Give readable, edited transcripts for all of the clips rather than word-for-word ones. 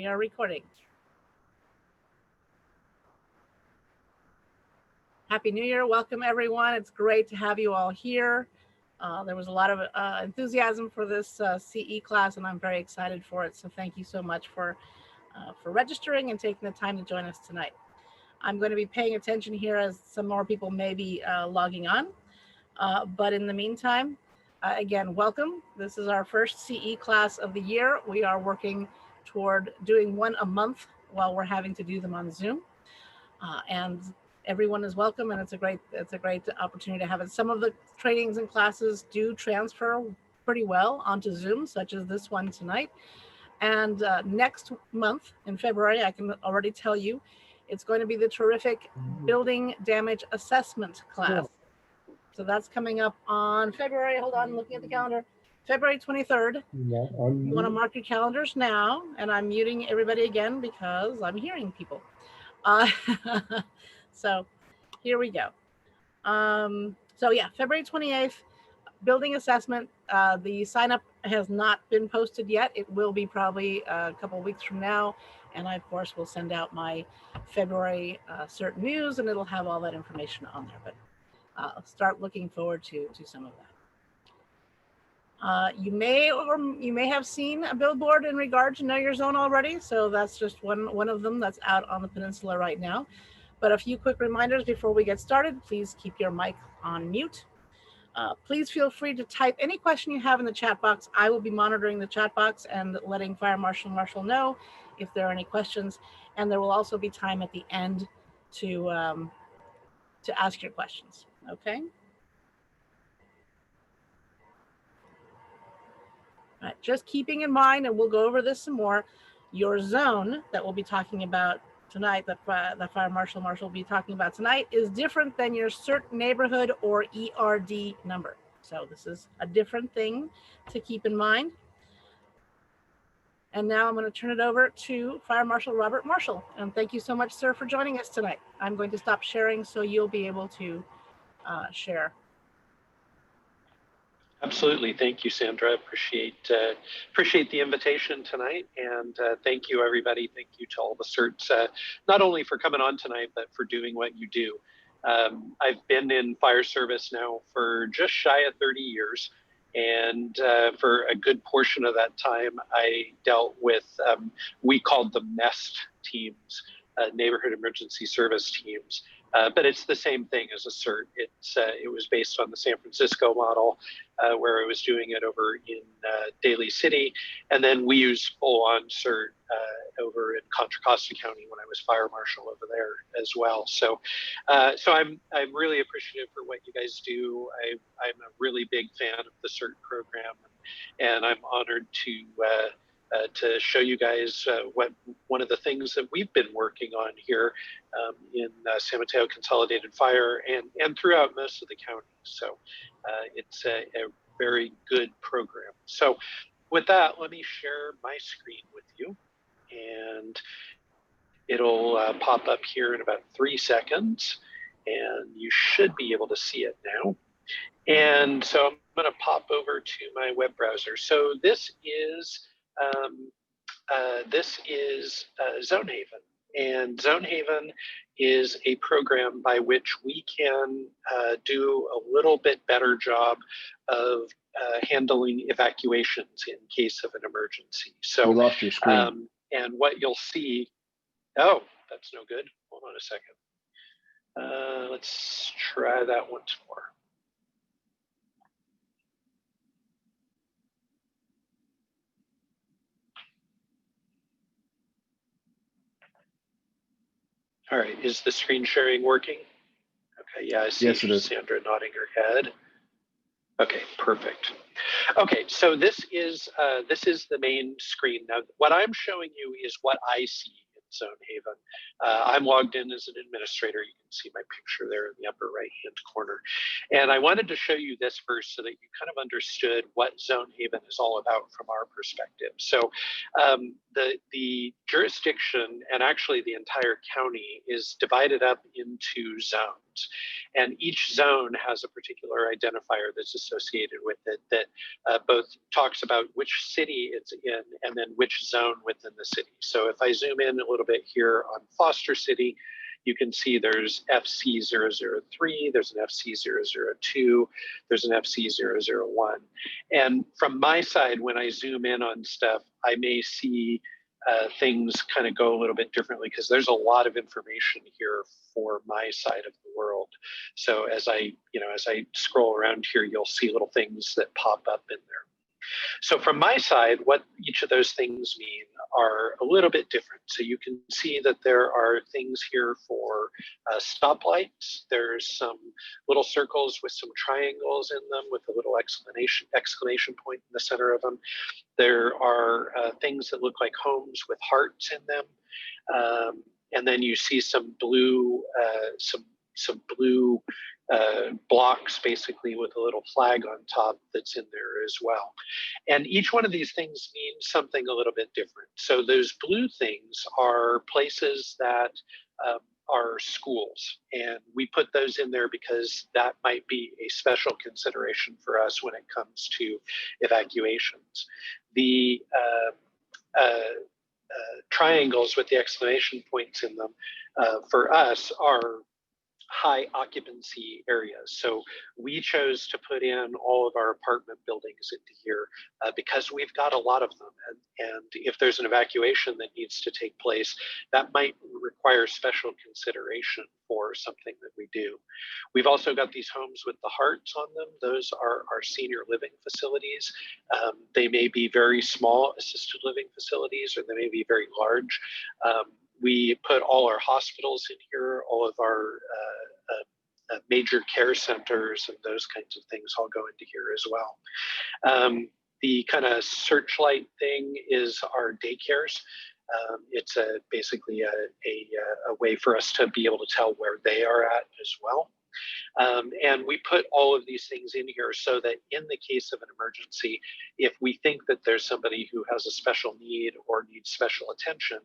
We are recording. Happy New Year. Welcome, everyone. It's great to have you all here. There was a lot of enthusiasm for this CE class, and I'm very excited for it. So thank you so much for registering and taking the time to join us tonight. I'm going to be paying attention here as some more people may be logging on. But in the meantime, again, welcome. This is our first CE class of the year. We are working toward doing one a month while we're having to do them on Zoom. And everyone is welcome, and it's a great opportunity to have it. Some of the trainings and classes do transfer pretty well onto Zoom, such as this one tonight. And next month in February, I can already tell you, it's going to be the terrific building damage assessment class. So that's coming up on February. Hold on, I'm looking at the calendar. February 23rd. You want to mark your calendars now, and I'm muting everybody again because I'm hearing people. So here we go. So yeah, February 28th, building assessment. The sign up has not been posted yet. It will be probably a couple of weeks from now. And I, of course, will send out my February Cert news, and it'll have all that information on there. But start looking forward to some of that. You may have seen a billboard in regard to Know Your Zone already. So that's just one of them that's out on the peninsula right now. But a few quick reminders before we get started. Please keep your mic on mute. Please feel free to type any question you have in the chat box. I will be monitoring the chat box and letting Fire Marshal know if there are any questions. And there will also be time at the end to ask your questions. Okay. All right. Just keeping in mind, and we'll go over this some more, your zone that we'll be talking about tonight, that Fire Marshal will be talking about tonight, is different than your Cert neighborhood or ERD number. So this is a different thing to keep in mind. And now I'm going to turn it over to Fire Marshal Robert Marshall. And thank you so much, sir, for joining us tonight. I'm going to stop sharing so you'll be able to share. Absolutely. Thank you, Sandra. Appreciate the invitation tonight. And thank you, everybody. Thank you to all the certs, not only for coming on tonight, but for doing what you do. I've been in fire service now for just shy of 30 years. And for a good portion of that time, I dealt with, we called them NEST teams, neighborhood emergency service teams. But it's the same thing as a Cert. It was based on the San Francisco model, where I was doing it over in Daly City, and then we use full-on Cert over in Contra Costa County when I was fire marshal over there as well. So, I'm really appreciative for what you guys do. I'm a really big fan of the Cert program, and I'm honored to show you guys what one of the things that we've been working on here in San Mateo Consolidated Fire and throughout most of the county. So it's a very good program. So with that, let me share my screen with you, and it'll pop up here in about 3 seconds, and you should be able to see it now. And so I'm going to pop over to my web browser. So this is Zonehaven, and Zonehaven is a program by which we can do a little bit better job of handling evacuations in case of an emergency. So we lost your screen. And what you'll see, oh, that's no good. Hold on a second. Let's try that once more. All right, is the screen sharing working? Okay, yeah, I see yes, it is. Sandra nodding her head. Okay, perfect. Okay, so this is the main screen. Now, what I'm showing you is what I see in Zonehaven. I'm logged in as an administrator. You can see my picture there in the upper right-hand corner. And I wanted to show you this first so that you kind of understood what Zonehaven is all about from our perspective. So the jurisdiction, and actually the entire county, is divided up into zones. And each zone has a particular identifier that's associated with it that both talks about which city it's in and then which zone within the city. So if I zoom in a little bit here on Foster City, you can see there's FC003, there's an FC002, there's an FC001. And from my side, when I zoom in on stuff, I may see things kind of go a little bit differently because there's a lot of information here for my side of the world. So as I scroll around here, you'll see little things that pop up in there. So from my side, what each of those things mean are a little bit different. So you can see that there are things here for stoplights. There's some little circles with some triangles in them with a little exclamation point in the center of them. There are things that look like homes with hearts in them. And then you see some blue, some blue blocks basically with a little flag on top that's in there as well. And each one of these things means something a little bit different. So those blue things are places that are schools, and we put those in there because that might be a special consideration for us when it comes to evacuations. The triangles with the exclamation points in them for us are high occupancy areas. So we chose to put in all of our apartment buildings into here because we've got a lot of them. And if there's an evacuation that needs to take place, that might require special consideration for something that we do. We've also got these homes with the hearts on them. Those are our senior living facilities. They may be very small assisted living facilities, or they may be very large. We put all our hospitals in here, all of our major care centers and those kinds of things all go into here as well. The kind of searchlight thing is our daycares. It's basically a way for us to be able to tell where they are at as well. And we put all of these things in here so that in the case of an emergency, if we think that there's somebody who has a special need or needs special attention,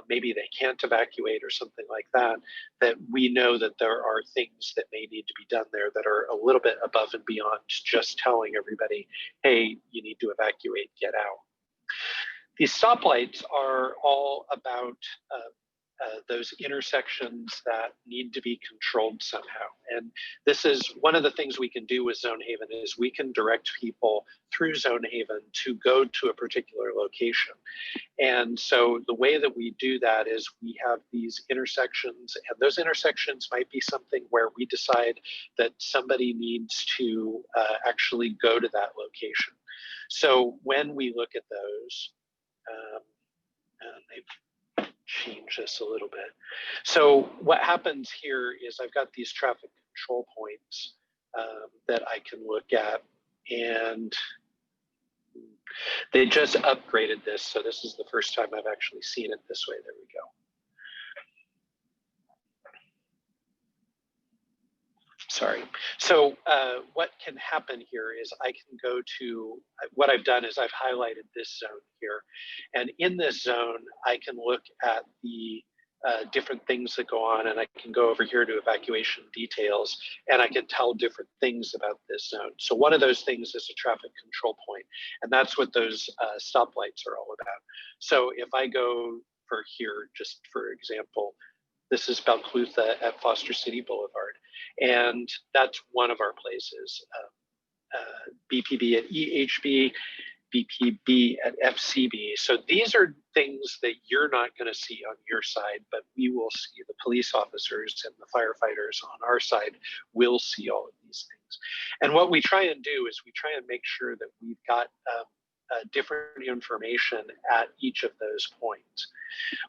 maybe they can't evacuate or something like that, that we know that there are things that may need to be done there that are a little bit above and beyond just telling everybody, hey, you need to evacuate, get out. These stoplights are all about those intersections that need to be controlled somehow. And this is one of the things we can do with Zonehaven is we can direct people through Zonehaven to go to a particular location. And so the way that we do that is we have these intersections, and those intersections might be something where we decide that somebody needs to actually go to that location. So when we look at those, they've changed this a little bit. So what happens here is I've got these traffic control points that I can look at, and they just upgraded this. So this is the first time I've actually seen it this way. There we go. Sorry. So what can happen here is I can go to, what I've done is I've highlighted this zone here. And in this zone, I can look at the different things that go on, and I can go over here to evacuation details, and I can tell different things about this zone. So one of those things is a traffic control point, and that's what those stoplights are all about. So if I go for here, just for example, this is Balclutha at Foster City Boulevard, and that's one of our places. BPB at EHB, BPB at FCB. So these are things that you're not going to see on your side, but we will see. The police officers and the firefighters on our side will see all of these things. And what we try and do is we try and make sure that we've got different information at each of those points.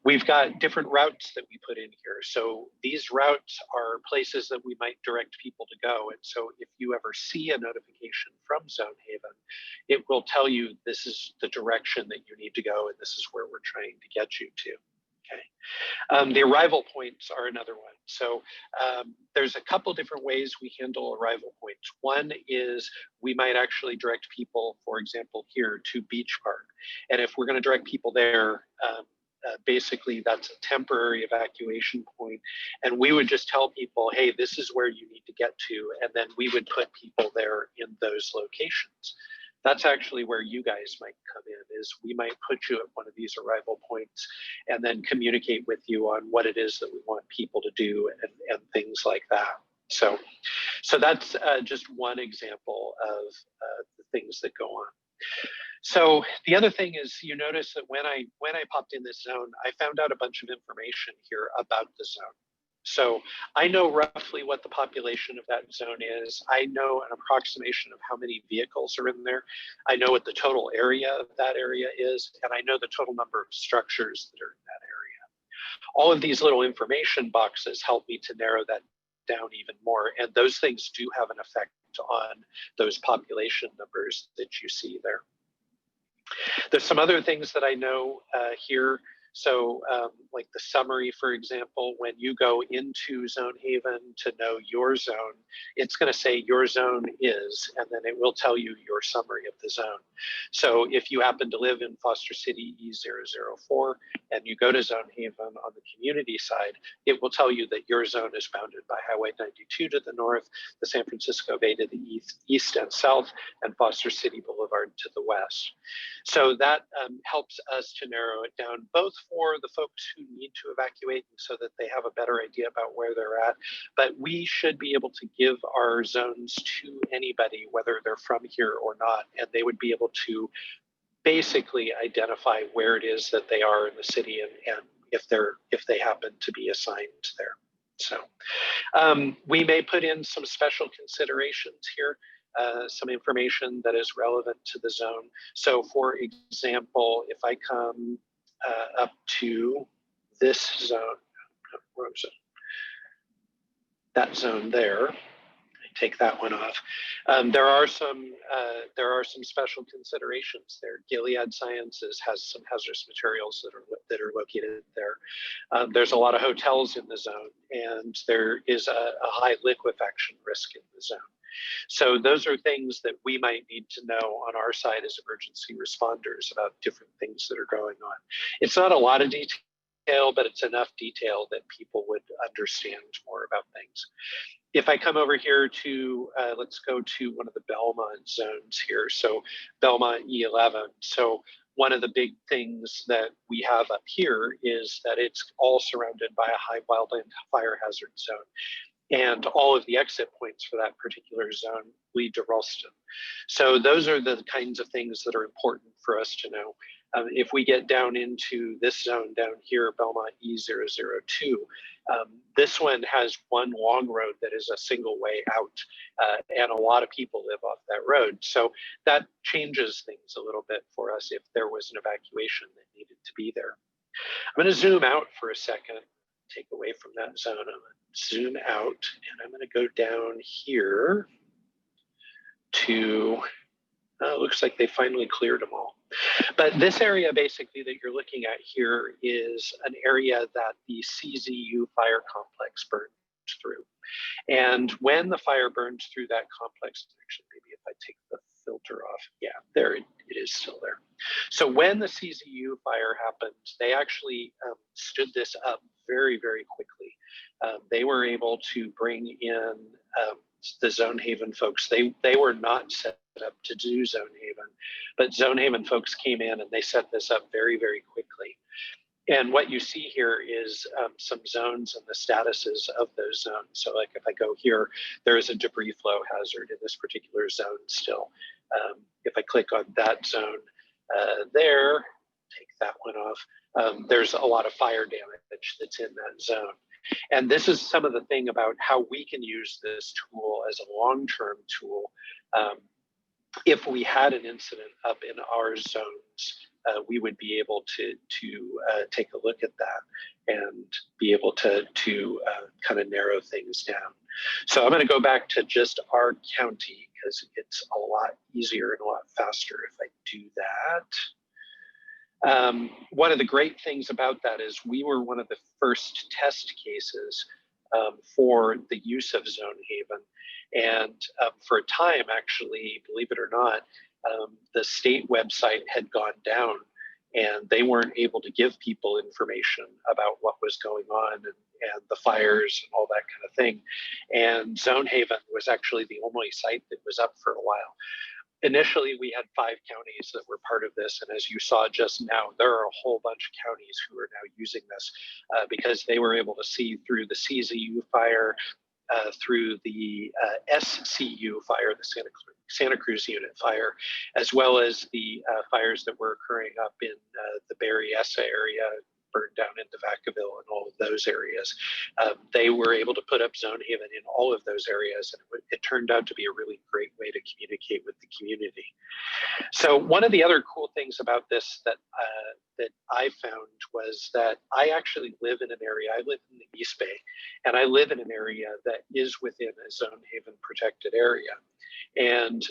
We've got different routes that we put in here. So these routes are places that we might direct people to go. And so if you ever see a notification from Zonehaven, it will tell you this is the direction that you need to go, and this is where we're trying to get you to. Okay. The arrival points are another one. So there's a couple different ways we handle arrival points. One is we might actually direct people, for example, here to Beach Park. And if we're going to direct people there, basically that's a temporary evacuation point. And we would just tell people, hey, this is where you need to get to. And then we would put people there in those locations. That's actually where you guys might come in, is we might put you at one of these arrival points and then communicate with you on what it is that we want people to do and things like that. So that's just one example of the things that go on. So the other thing is, you notice that when I popped in this zone, I found out a bunch of information here about the zone. So I know roughly what the population of that zone is. I know an approximation of how many vehicles are in there. I know what the total area of that area is, and I know the total number of structures that are in that area. All of these little information boxes help me to narrow that down even more, and those things do have an effect on those population numbers that you see there. There's some other things that I know here. So like the summary, for example, when you go into Zonehaven to know your zone, it's going to say your zone is, and then it will tell you your summary of the zone. So if you happen to live in Foster City E004 and you go to Zonehaven on the community side, it will tell you that your zone is bounded by Highway 92 to the north, the San Francisco Bay to the east and south, and Foster City Boulevard to the west. So that helps us to narrow it down, both for the folks who need to evacuate so that they have a better idea about where they're at, but we should be able to give our zones to anybody, whether they're from here or not, and they would be able to basically identify where it is that they are in the city and if they happen to be assigned there. So we may put in some special considerations here. Some information that is relevant to the zone. So for example, if I come up to this zone, that zone there, I take that one off. There are some special considerations there. Gilead Sciences has some hazardous materials that are located there. There's a lot of hotels in the zone, and there is a high liquefaction risk in the zone. So those are things that we might need to know on our side as emergency responders about different things that are going on. It's not a lot of detail, but it's enough detail that people would understand more about things. If I come over here to, let's go to one of the Belmont zones here. So Belmont E11. So one of the big things that we have up here is that it's all surrounded by a high wildland fire hazard zone. And all of the exit points for that particular zone lead to Ralston. So those are the kinds of things that are important for us to know. If we get down into this zone down here, Belmont E002, this one has one long road that is a single way out, and a lot of people live off that road. So that changes things a little bit for us if there was an evacuation that needed to be there. I'm going to zoom out for a second, take away from that zone. I'm going to zoom out, and I'm going to go down here to, looks like they finally cleared them all. But this area basically that you're looking at here is an area that the CZU fire complex burned through. And when the fire burned through that complex, actually maybe if I take the filter off, yeah, there it is still there. So when the CZU fire happened, they actually stood this up very, very quickly. They were able to bring in the Zonehaven folks. They were not set up to do Zonehaven, but Zonehaven folks came in and they set this up very, very quickly. And what you see here is some zones and the statuses of those zones. So like if I go here, there is a debris flow hazard in this particular zone still. If I click on that zone there, take that one off, there's a lot of fire damage that's in that zone. And this is some of the thing about how we can use this tool as a long-term tool. If we had an incident up in our zones, we would be able to take a look at that and be able to kind of narrow things down. So I'm going to go back to just our county because it's a lot easier and a lot faster if I do that. One of the great things about that is we were one of the first test cases for the use of Zonehaven. And for a time, actually, believe it or not, the state website had gone down and they weren't able to give people information about what was going on and the fires and all that kind of thing. And Zonehaven was actually the only site that was up for a while. Initially, we had 5 counties that were part of this. And as you saw just now, there are a whole bunch of counties who are now using this because they were able to see through the CZU fire, through the SCU fire, the Santa Cruz unit fire, as well as the fires that were occurring up in the Berryessa area, burned down into Vacaville and all of those areas. They were able to put up Zonehaven in all of those areas, and it turned out to be a really great way to communicate with the community. So one of the other cool things about this that I found was that I actually live in an area, I live in the East Bay, and I live in an area that is within a Zonehaven protected area. And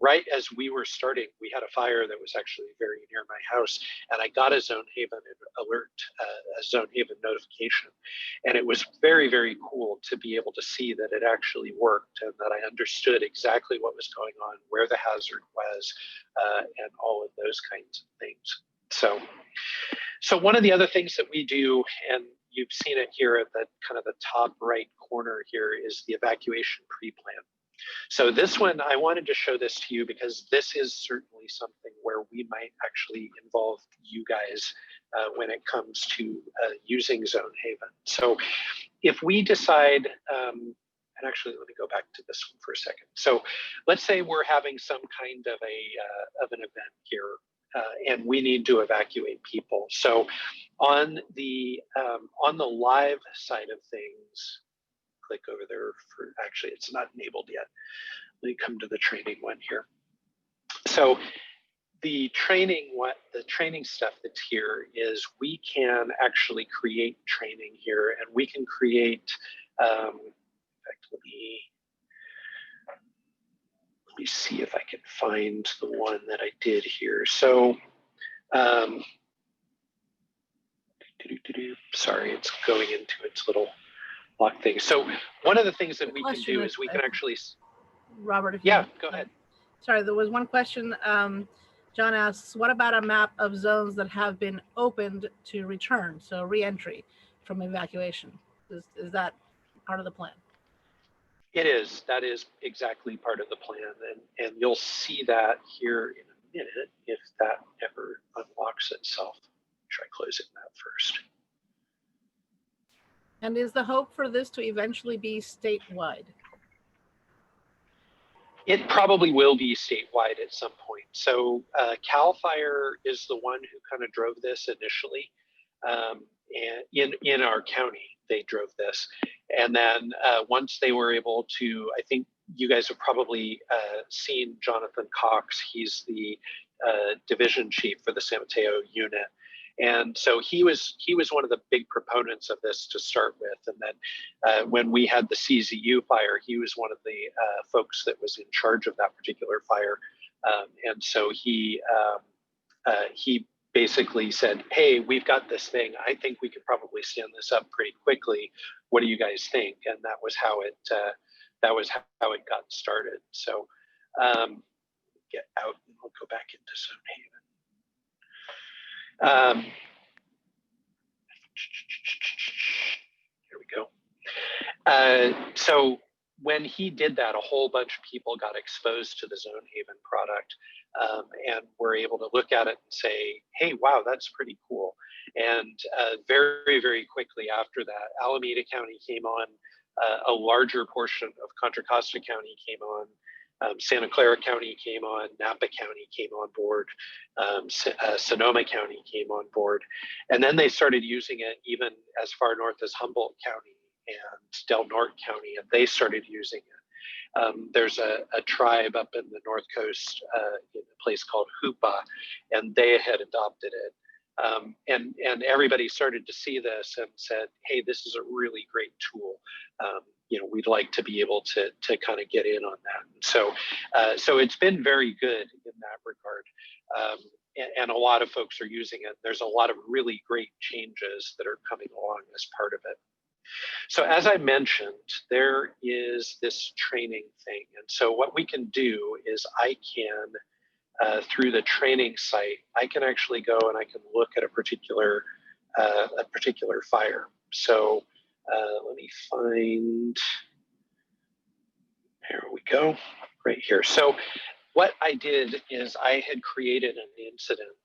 right as we were starting, we had a fire that was actually very near my house, and I got a Zonehaven alert, a Zonehaven notification. And it was very, very cool to be able to see that it actually worked and that I understood exactly what was going on, where the hazard was, and all of those kinds of things. So one of the other things that we do, and you've seen it here at the kind of the top right corner here, is the evacuation pre-plan. So this one, I wanted to show this to you because this is certainly something where we might actually involve you guys when it comes to using Zonehaven. So if we decide, and actually let me go back to this one for a second. So let's say we're having some kind of an event here and we need to evacuate people. So on the live side of things, click over there for, actually it's not enabled yet. Let me come to the training one here. So the training stuff that's here is we can actually create training here, and we can create, in fact, let me see if I can find the one that I did here. So, sorry, it's going into its little lock thing. So one of the things that we can do is we can actually, Robert, yeah, go ahead. Sorry, there was one question. John asks, what about a map of zones that have been opened to return, so re-entry from evacuation? Is that part of the plan? It is. That is exactly part of the plan, and you'll see that here in a minute if that ever unlocks itself. Try closing that first. And is the hope for this to eventually be statewide? It probably will be statewide at some point. So CAL FIRE is the one who kind of drove this initially. And in our county, they drove this. And then once they were able to, I think you guys have probably seen Jonathan Cox. He's the division chief for the San Mateo unit. And so he was one of the big proponents of this to start with. And then when we had the CZU fire, he was one of the folks that was in charge of that particular fire. And so he basically said, hey, we've got this thing. I think we could probably stand this up pretty quickly. What do you guys think? And that was how it got started. So get out and we'll go back into Zonehaven. Here we go. So when he did that, a whole bunch of people got exposed to the Zonehaven product and were able to look at it and say, hey, wow, that's pretty cool. And very, very quickly after that, Alameda County came on, a larger portion of Contra Costa County came on, Santa Clara County came on, Napa County came on board, Sonoma County came on board. And then they started using it even as far north as Humboldt County and Del Norte County, and they started using it. There's a tribe up in the North Coast in a place called Hoopa, and they had adopted it. And everybody started to see this and said, hey, this is a really great tool. We'd like to be able to kind of get in on that. So it's been very good in that regard. and a lot of folks are using it. There's a lot of really great changes that are coming along as part of it. So as I mentioned, there is this training thing. And so what we can do is I can, through the training site, I can actually go and I can look at a particular fire. So let me find, here we go, right here. So what I did is I had created an incident,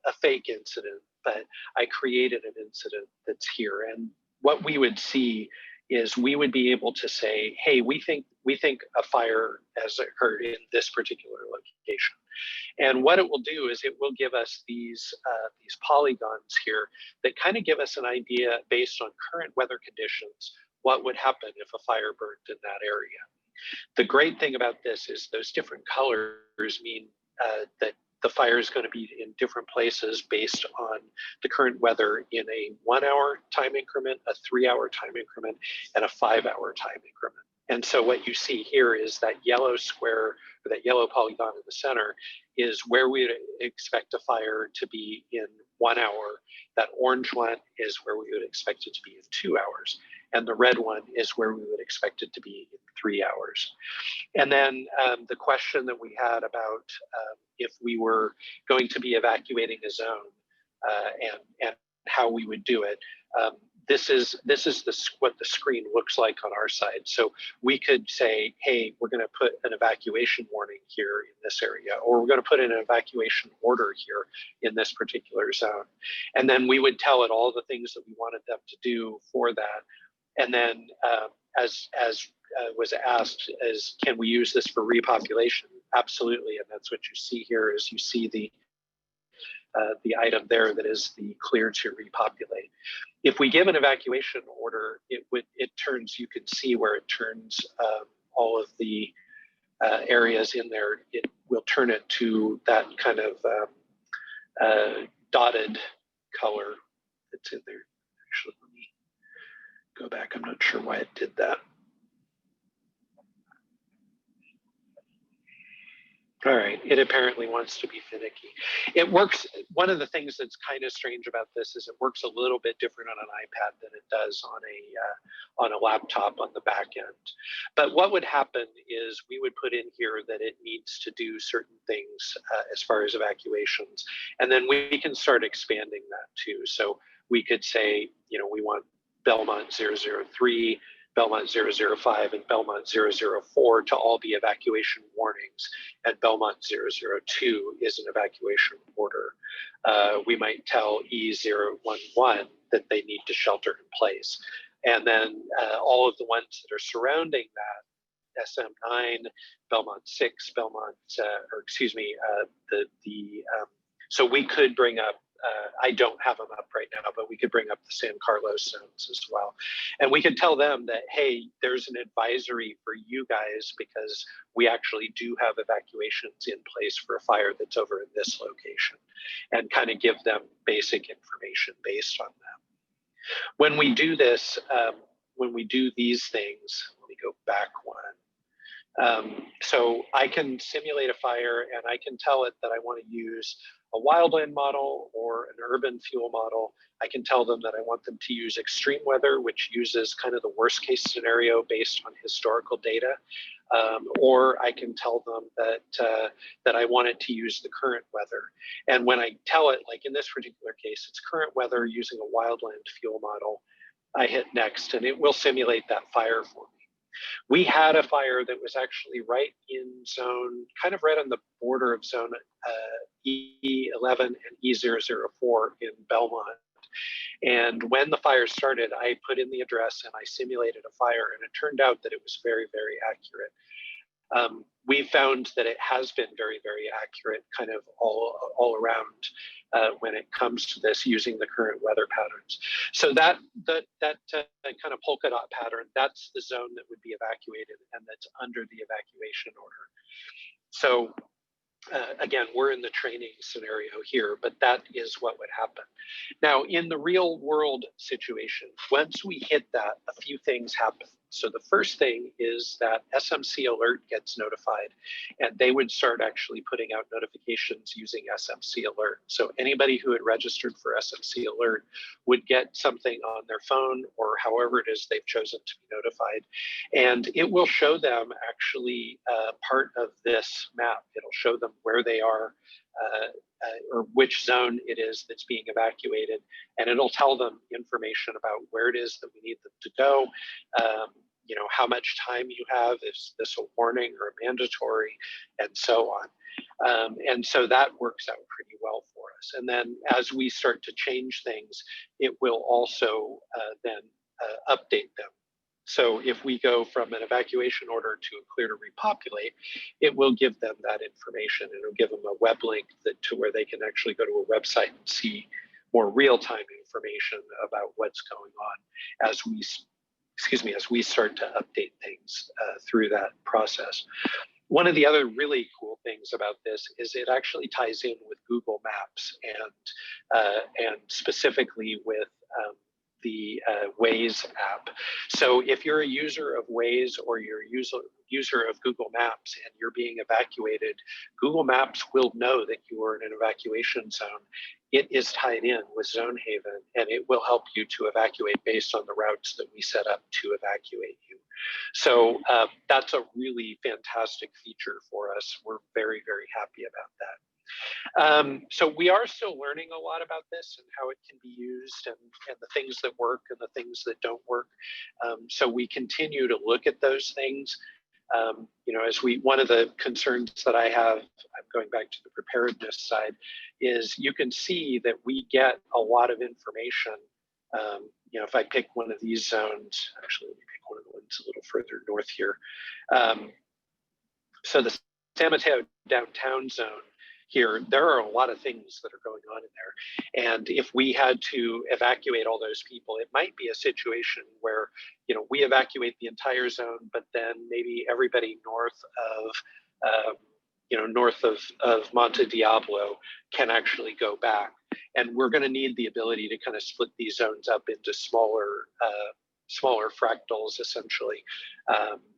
a fake incident, but I created an incident that's here. And what we would see is we would be able to say, hey, we think a fire has occurred in this particular location. And what it will do is it will give us these polygons here that kind of give us an idea based on current weather conditions, what would happen if a fire burned in that area. The great thing about this is those different colors mean that the fire is going to be in different places based on the current weather in a 1 hour time increment, a 3 hour time increment, and a 5 hour time increment. And so what you see here is that yellow square, or that yellow polygon in the center, is where we would expect a fire to be in 1 hour. That orange one is where we would expect it to be in 2 hours. And the red one is where we would expect it to be in 3 hours. And then the question that we had about if we were going to be evacuating a zone and how we would do it. This is what the screen looks like on our side. So we could say, hey, we're going to put an evacuation warning here in this area, or we're going to put in an evacuation order here in this particular zone. And then we would tell it all the things that we wanted them to do for that. And then as was asked, as can we use this for repopulation? Absolutely. And that's what you see here is you see the item there that is the clear to repopulate. If we give an evacuation order, you can see where it turns all of the areas in there. It will turn it to that kind of dotted color that's in there. Actually, let me go back. I'm not sure why it did that. All right, it apparently wants to be finicky. It works, one of the things that's kind of strange about this is it works a little bit different on an iPad than it does on a laptop on the back end. But what would happen is we would put in here that it needs to do certain things as far as evacuations, and then we can start expanding that too. So we could say, we want Belmont 003, Belmont 005, and Belmont 004 to all be evacuation warnings, and Belmont 002 is an evacuation order. We might tell E011 that they need to shelter in place. And then all of the ones that are surrounding that, SM9, Belmont 6, so we could bring up, I don't have them up right now, but we could bring up the San Carlos zones as well. And we could tell them that, hey, there's an advisory for you guys because we actually do have evacuations in place for a fire that's over in this location, and kind of give them basic information based on that. When we do this, when we do these things, let me go back one. So I can simulate a fire and I can tell it that I want to use a wildland model or an urban fuel model. I can tell them that I want them to use extreme weather, which uses kind of the worst case scenario based on historical data. Or I can tell them that I want it to use the current weather. And when I tell it, like in this particular case, it's current weather using a wildland fuel model, I hit next and it will simulate that fire for me. We had a fire that was actually right in zone, kind of right on the border of zone E11 and E004 in Belmont. And when the fire started, I put in the address and I simulated a fire, and it turned out that it was very, very accurate. We found that it has been very, very accurate kind of all around when it comes to this using the current weather patterns. So that kind of polka dot pattern, that's the zone that would be evacuated and that's under the evacuation order. So again, we're in the training scenario here, but that is what would happen. Now, in the real world situation, once we hit that, a few things happen. So the first thing is that SMC Alert gets notified, and they would start actually putting out notifications using SMC Alert. So anybody who had registered for SMC Alert would get something on their phone or however it is they've chosen to be notified. And it will show them actually part of this map. It'll show them where they are, or which zone it is that's being evacuated, and it'll tell them information about where it is that we need them to go, you know, how much time you have, is this a warning or a mandatory, and so on. And so that works out pretty well for us. And then as we start to change things, it will also then update them. So if we go from an evacuation order to a clear to repopulate, it will give them that information. It'll give them a web link to where they can actually go to a website and see more real-time information about what's going on as we start to update things through that process. One of the other really cool things about this is it actually ties in with Google Maps and specifically with the Waze app. So if you're a user of Waze or you're a user of Google Maps and you're being evacuated, Google Maps will know that you are in an evacuation zone. It is tied in with Zonehaven, and it will help you to evacuate based on the routes that we set up to evacuate you. So that's a really fantastic feature for us. We're very, very happy about that. So we are still learning a lot about this and how it can be used, and the things that work and the things that don't work. So we continue to look at those things. You know, one of the concerns that I have, I'm going back to the preparedness side, is you can see that we get a lot of information. You know, if I pick one of these zones, actually, let me pick one of the ones a little further north here. So the San Mateo downtown zone here, there are a lot of things that are going on in there. And if we had to evacuate all those people, it might be a situation where, you know, we evacuate the entire zone, but then maybe everybody north of Monte Diablo can actually go back. And we're going to need the ability to kind of split these zones up into smaller fractals, essentially.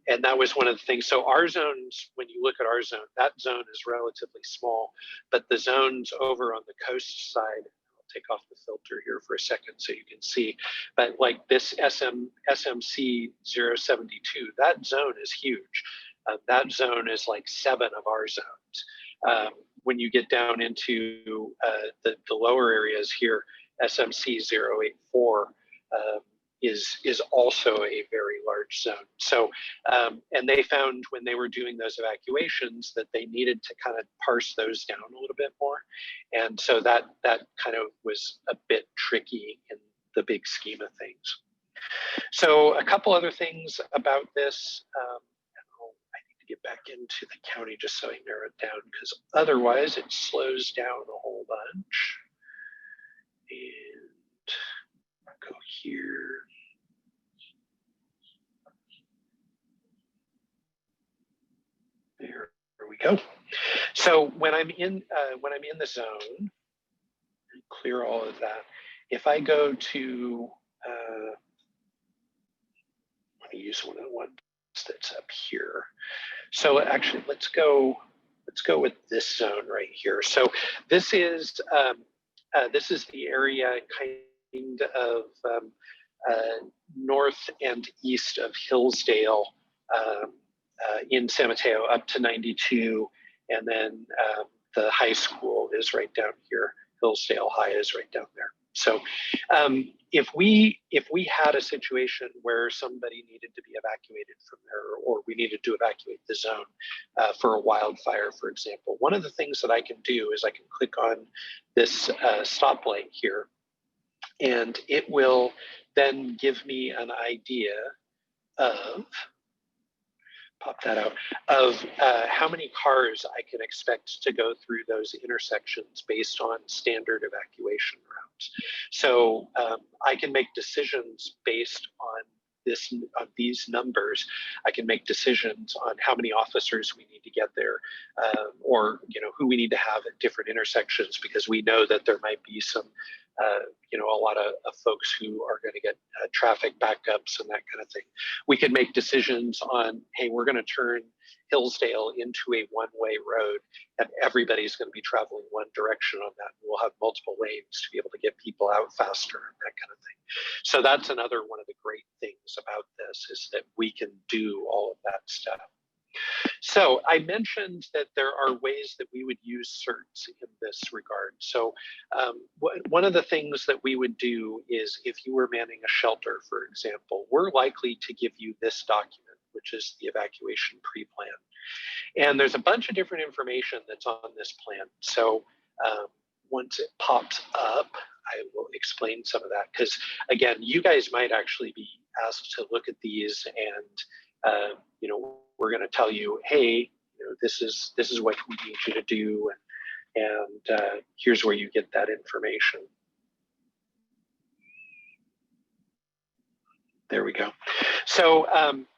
And that was one of the things. So our zones, when you look at our zone, that zone is relatively small, but the zones over on the coast side, I'll take off the filter here for a second so you can see, but like this SMC 072, that zone is huge. That zone is like 7 of our zones. When you get down into the lower areas here, SMC 084, is also a very large zone. So, and they found when they were doing those evacuations that they needed to kind of parse those down a little bit more. And so that kind of was a bit tricky in the big scheme of things. So a couple other things about this. I need to get back into the county just so I narrow it down, because otherwise it slows down a whole bunch. And I'll go here. There we go. So when I'm in the zone, clear all of that. If I go to, let me use one of the ones that's up here. So actually, let's go with this zone right here. So this is the area kind of north and east of Hillsdale. In San Mateo up to 92, and then the high school is right down here. Hillsdale High is right down there. So if we had a situation where somebody needed to be evacuated from there, or we needed to evacuate the zone for a wildfire, for example, one of the things that I can do is I can click on this stoplight here, and it will then give me an idea of, pop that out, of how many cars I can expect to go through those intersections based on standard evacuation routes. So I can make decisions based on these numbers, I can make decisions on how many officers we need to get there, or who we need to have at different intersections, because we know that there might be some a lot of folks who are going to get traffic backups and that kind of thing. We can make decisions on, hey, we're going to turn Hillsdale into a one-way road, and everybody's going to be traveling one direction on that. We'll have multiple lanes to be able to get people out faster and that kind of thing. So that's another one of the great things about this, is that we can do all of that stuff. So I mentioned that there are ways that we would use certs in this regard. So one of the things that we would do is, if you were manning a shelter, for example, we're likely to give you this document, which is the Evacuation Pre-Plan. And there's a bunch of different information that's on this plan. So once it pops up, I will explain some of that, because again, you guys might actually be asked to look at these, and we're going to tell you, hey, this is what we need you to do, and here's where you get that information. There we go. So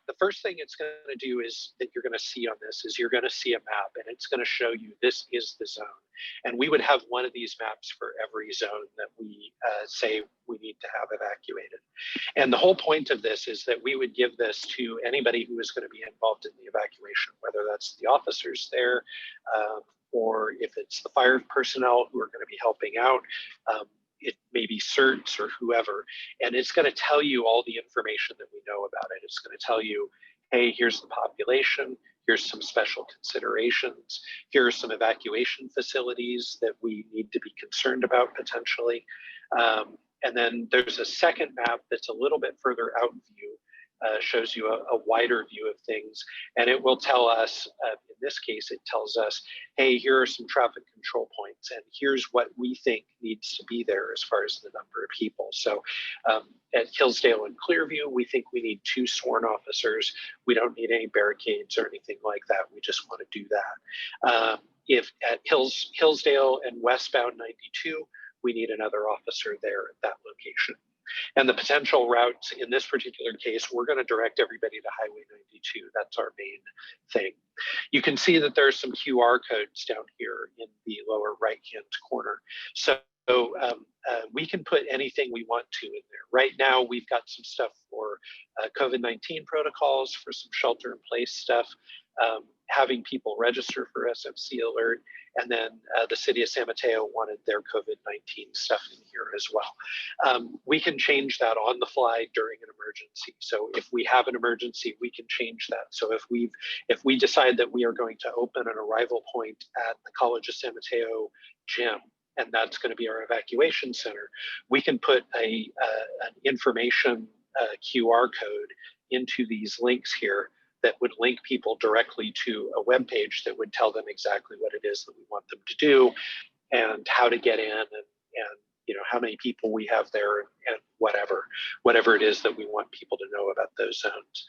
the first thing it's going to do is that you're going to see on this is you're going to see a map, and it's going to show you this is the zone. And we would have one of these maps for every zone that we say we need to have evacuated. And the whole point of this is that we would give this to anybody who is going to be involved in the evacuation, whether that's the officers there, or if it's the fire personnel who are going to be helping out. It may be certs or whoever, and it's going to tell you all the information that we know about it. It's going to tell you, hey, here's the population, here's some special considerations, here are some evacuation facilities that we need to be concerned about potentially. And then there's a second map that's a little bit further out in view, shows you a wider view of things, and it will tell us, in this case, it tells us, hey, here are some traffic control points, and here's what we think needs to be there as far as the number of people. So at Hillsdale and Clearview, we think we need 2 sworn officers. We don't need any barricades or anything like that. We just want to do that. If at Hillsdale and westbound 92, we need another officer there at that location. And the potential routes in this particular case, we're going to direct everybody to Highway 92. That's our main thing. You can see that there's some QR codes down here in the lower right-hand corner. So we can put anything we want to in there. Right now, we've got some stuff for COVID-19 protocols, for some shelter-in-place stuff, having people register for SMC Alert, and then the city of San Mateo wanted their COVID-19 stuff in here as well. We can change that on the fly during an emergency. So if we have an emergency, we can change that. So if we decide that we are going to open an arrival point at the College of San Mateo gym, and that's going to be our evacuation center, we can put an information QR code into these links here that would link people directly to a web page that would tell them exactly what it is that we want them to do, and how to get in, and how many people we have there, and whatever it is that we want people to know about those zones.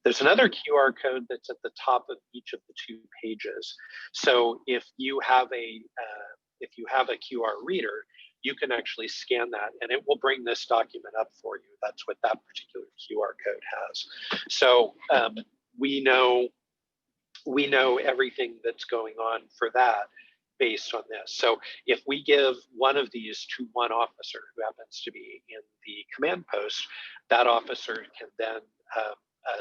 There's another QR code that's at the top of each of the 2 pages. So if you have a QR reader, you can actually scan that, and it will bring this document up for you. That's what that particular QR code has. So we know everything that's going on for that based on this. So if we give one of these to one officer who happens to be in the command post, that officer can then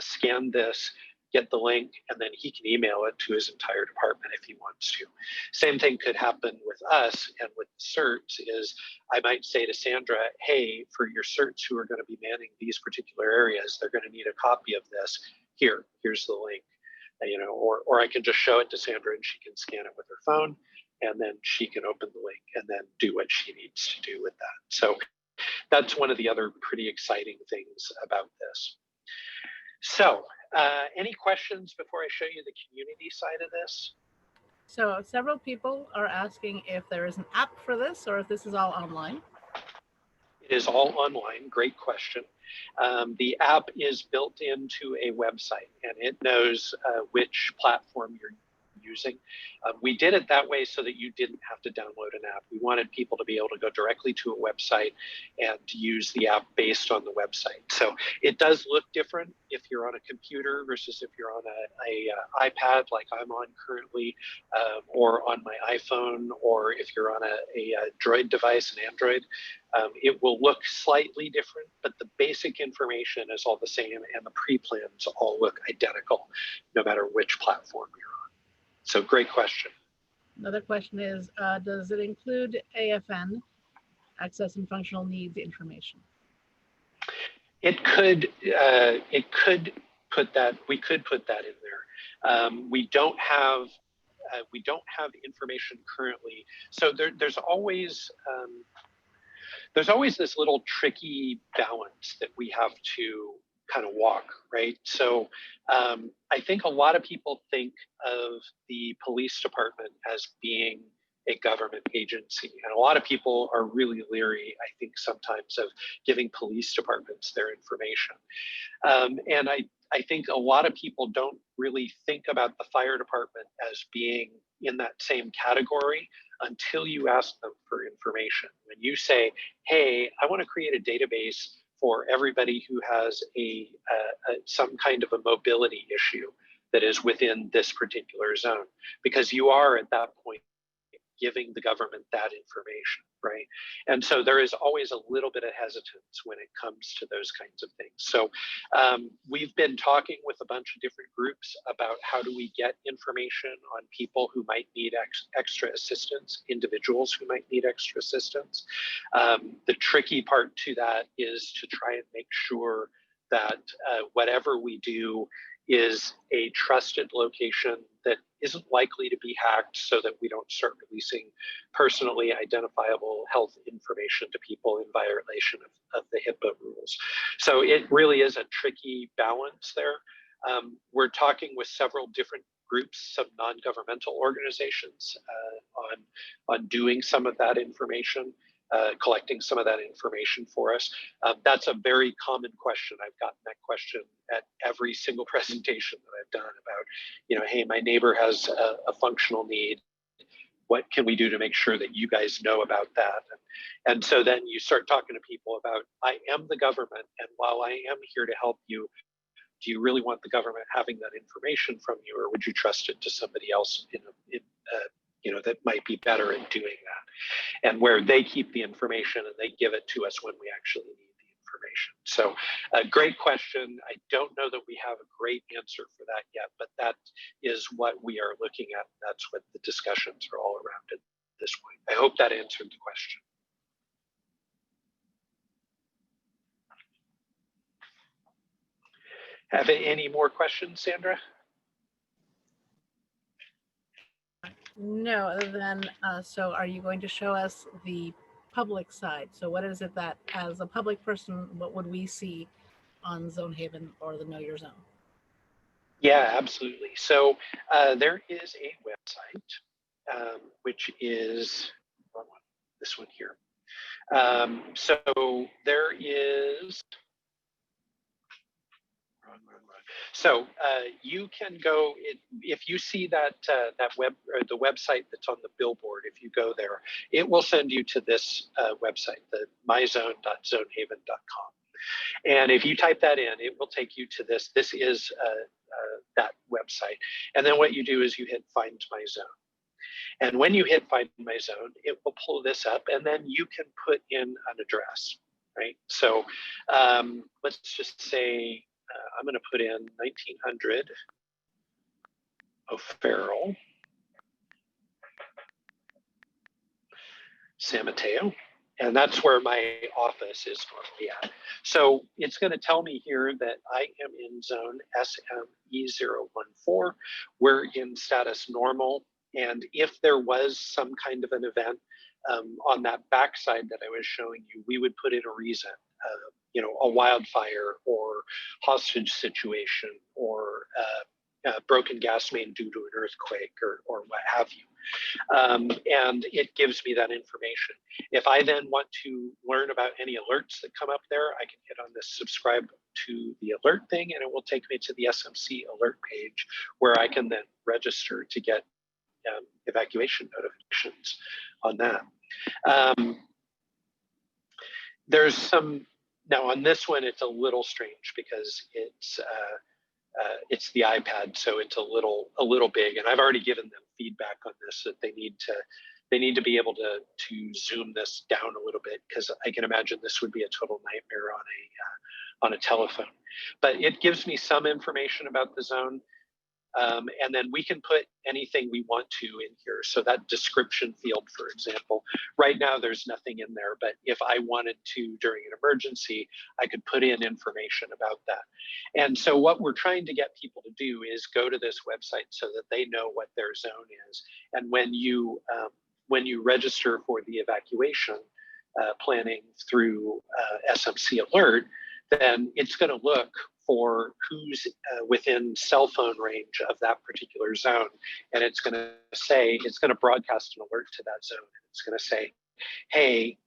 scan this, get the link, and then he can email it to his entire department if he wants to. Same thing could happen with us and with the certs. Is I might say to Sandra, hey, for your certs who are going to be manning these particular areas, they're going to need a copy of this. Here's the link, or I can just show it to Sandra and she can scan it with her phone, and then she can open the link and then do what she needs to do with that. So that's one of the other pretty exciting things about this. So any questions before I show you the community side of this? So several people are asking if there is an app for this, or if this is all online. It is all online. Great question. The app is built into a website, and it knows which platform you're using. We did it that way so that you didn't have to download an app. We wanted people to be able to go directly to a website and use the app based on the website. So it does look different if you're on a computer versus if you're on a iPad like I'm on currently, or on my iPhone, or if you're on a Droid device, an Android. It will look slightly different, but the basic information is all the same, and the pre-plans all look identical, no matter which platform you're on. So great question. Another question is, does it include AFN, access and functional needs information? It could put that, we could put that in there. We don't have information currently. So there's always this little tricky balance that we have to kind of walk, right? So I think a lot of people think of the police department as being a government agency. And a lot of people are really leery, I think, sometimes of giving police departments their information. And I think a lot of people don't really think about the fire department as being in that same category until you ask them for information. When you say, hey, I want to create a database for everybody who has some kind of a mobility issue that is within this particular zone, because you are at that point giving the government that information, right? And so there is always a little bit of hesitance when it comes to those kinds of things. So we've been talking with a bunch of different groups about how do we get information on people who might need extra assistance, individuals who might need extra assistance. The tricky part to that is to try and make sure that whatever we do is a trusted location that isn't likely to be hacked, so that we don't start releasing personally identifiable health information to people in violation of the HIPAA rules. So it really is a tricky balance there. We're talking with several different groups, some non-governmental organizations on doing some of that information. Collecting some of that information for us. That's a very common question. I've gotten that question at every single presentation that I've done about, hey, my neighbor has a functional need. What can we do to make sure that you guys know about that? And so then you start talking to people about, I am the government, and while I am here to help you, do you really want the government having that information from you, or would you trust it to somebody else that might be better at doing that, and where they keep the information and they give it to us when we actually need the information. So a great question. I don't know that we have a great answer for that yet, but that is what we are looking at. That's what the discussions are all around at this point. I hope that answered the question. Have any more questions, Sandra? No, other than, so are you going to show us the public side? So what is it that, as a public person, what would we see on Zonehaven or the Know Your Zone? Yeah, absolutely. So there is a website, which is this one here. So there is, so you can go, if you see that the website that's on the billboard, if you go there, it will send you to this website, the myzone.zonehaven.com. And if you type that in, it will take you to this. This is that website. And then what you do is you hit Find My Zone. And when you hit Find My Zone, it will pull this up, and then you can put in an address, right? So let's just say, I'm going to put in 1900 O'Farrell, San Mateo, and that's where my office is normally at. So it's going to tell me here that I am in zone SME014. We're in status normal, and if there was some kind of an event on that backside that I was showing you, we would put in a reason. A wildfire or hostage situation or broken gas main due to an earthquake or what have you. And it gives me that information. If I then want to learn about any alerts that come up there, I can hit on this subscribe to the alert thing, and it will take me to the SMC Alert page where I can then register to get evacuation notifications on that. There's some, now on this one, it's a little strange because it's the iPad, so it's a little big, and I've already given them feedback on this that they need to be able to zoom this down a little bit, because I can imagine this would be a total nightmare on a telephone. But it gives me some information about the zone. And then we can put anything we want to in here. So that description field, for example, right now there's nothing in there, but if I wanted to during an emergency, I could put in information about that. And so what we're trying to get people to do is go to this website so that they know what their zone is. And when you register for the evacuation planning through SMC Alert, then it's going to look for who's within cell phone range of that particular zone. And it's going to say, it's going to broadcast an alert to that zone. It's going to say, hey,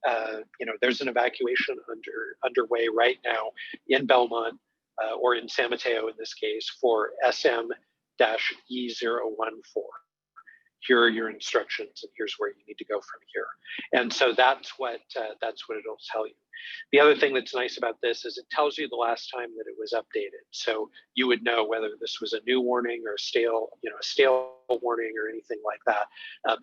there's an evacuation underway right now in Belmont or in San Mateo in this case for SM-E014. Here are your instructions, and here's where you need to go from here. And so that's what it'll tell you. The other thing that's nice about this is it tells you the last time that it was updated. So you would know whether this was a new warning or a stale warning or anything like that,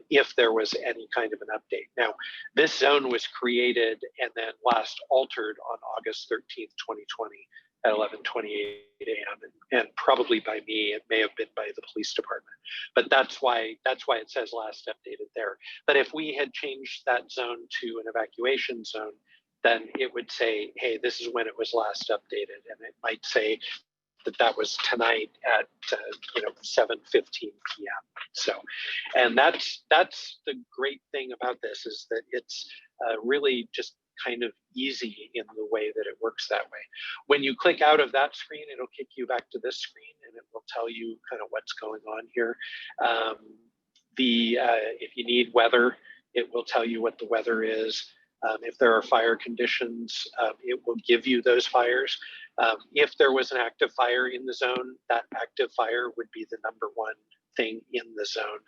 if there was any kind of an update. Now, this zone was created and then last altered on August 13th, 2020 at 11:28 a.m. and probably by me. It may have been by the police department, but that's why it says last updated there. But if we had changed that zone to an evacuation zone, then it would say, hey, this is when it was last updated, and it might say that was tonight at 7:15 p.m. So, and that's the great thing about this, is that it's really just kind of easy in the way that it works that way. When you click out of that screen, it'll kick you back to this screen, and it will tell you kind of what's going on here. If you need weather, it will tell you what the weather is. If there are fire conditions, it will give you those fires. If there was an active fire in the zone, that active fire would be the #1 thing in the zone.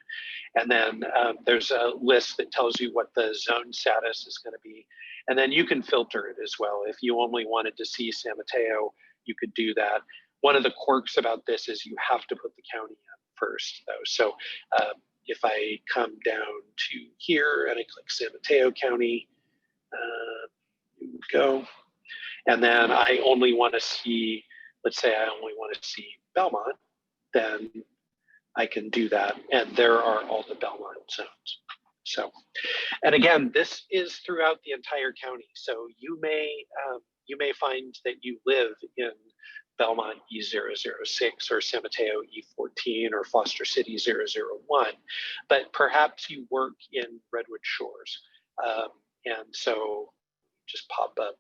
And then there's a list that tells you what the zone status is going to be. And then you can filter it as well. If you only wanted to see San Mateo, you could do that. One of the quirks about this is you have to put the county in first, though. So if I come down to here and I click San Mateo County, here we go. And then I only want to see, let's say I only want to see Belmont, then I can do that. And there are all the Belmont zones. So, and again, this is throughout the entire county. So you may find that you live in Belmont E006 or San Mateo E14 or Foster City 001, but perhaps you work in Redwood Shores. And so just pop up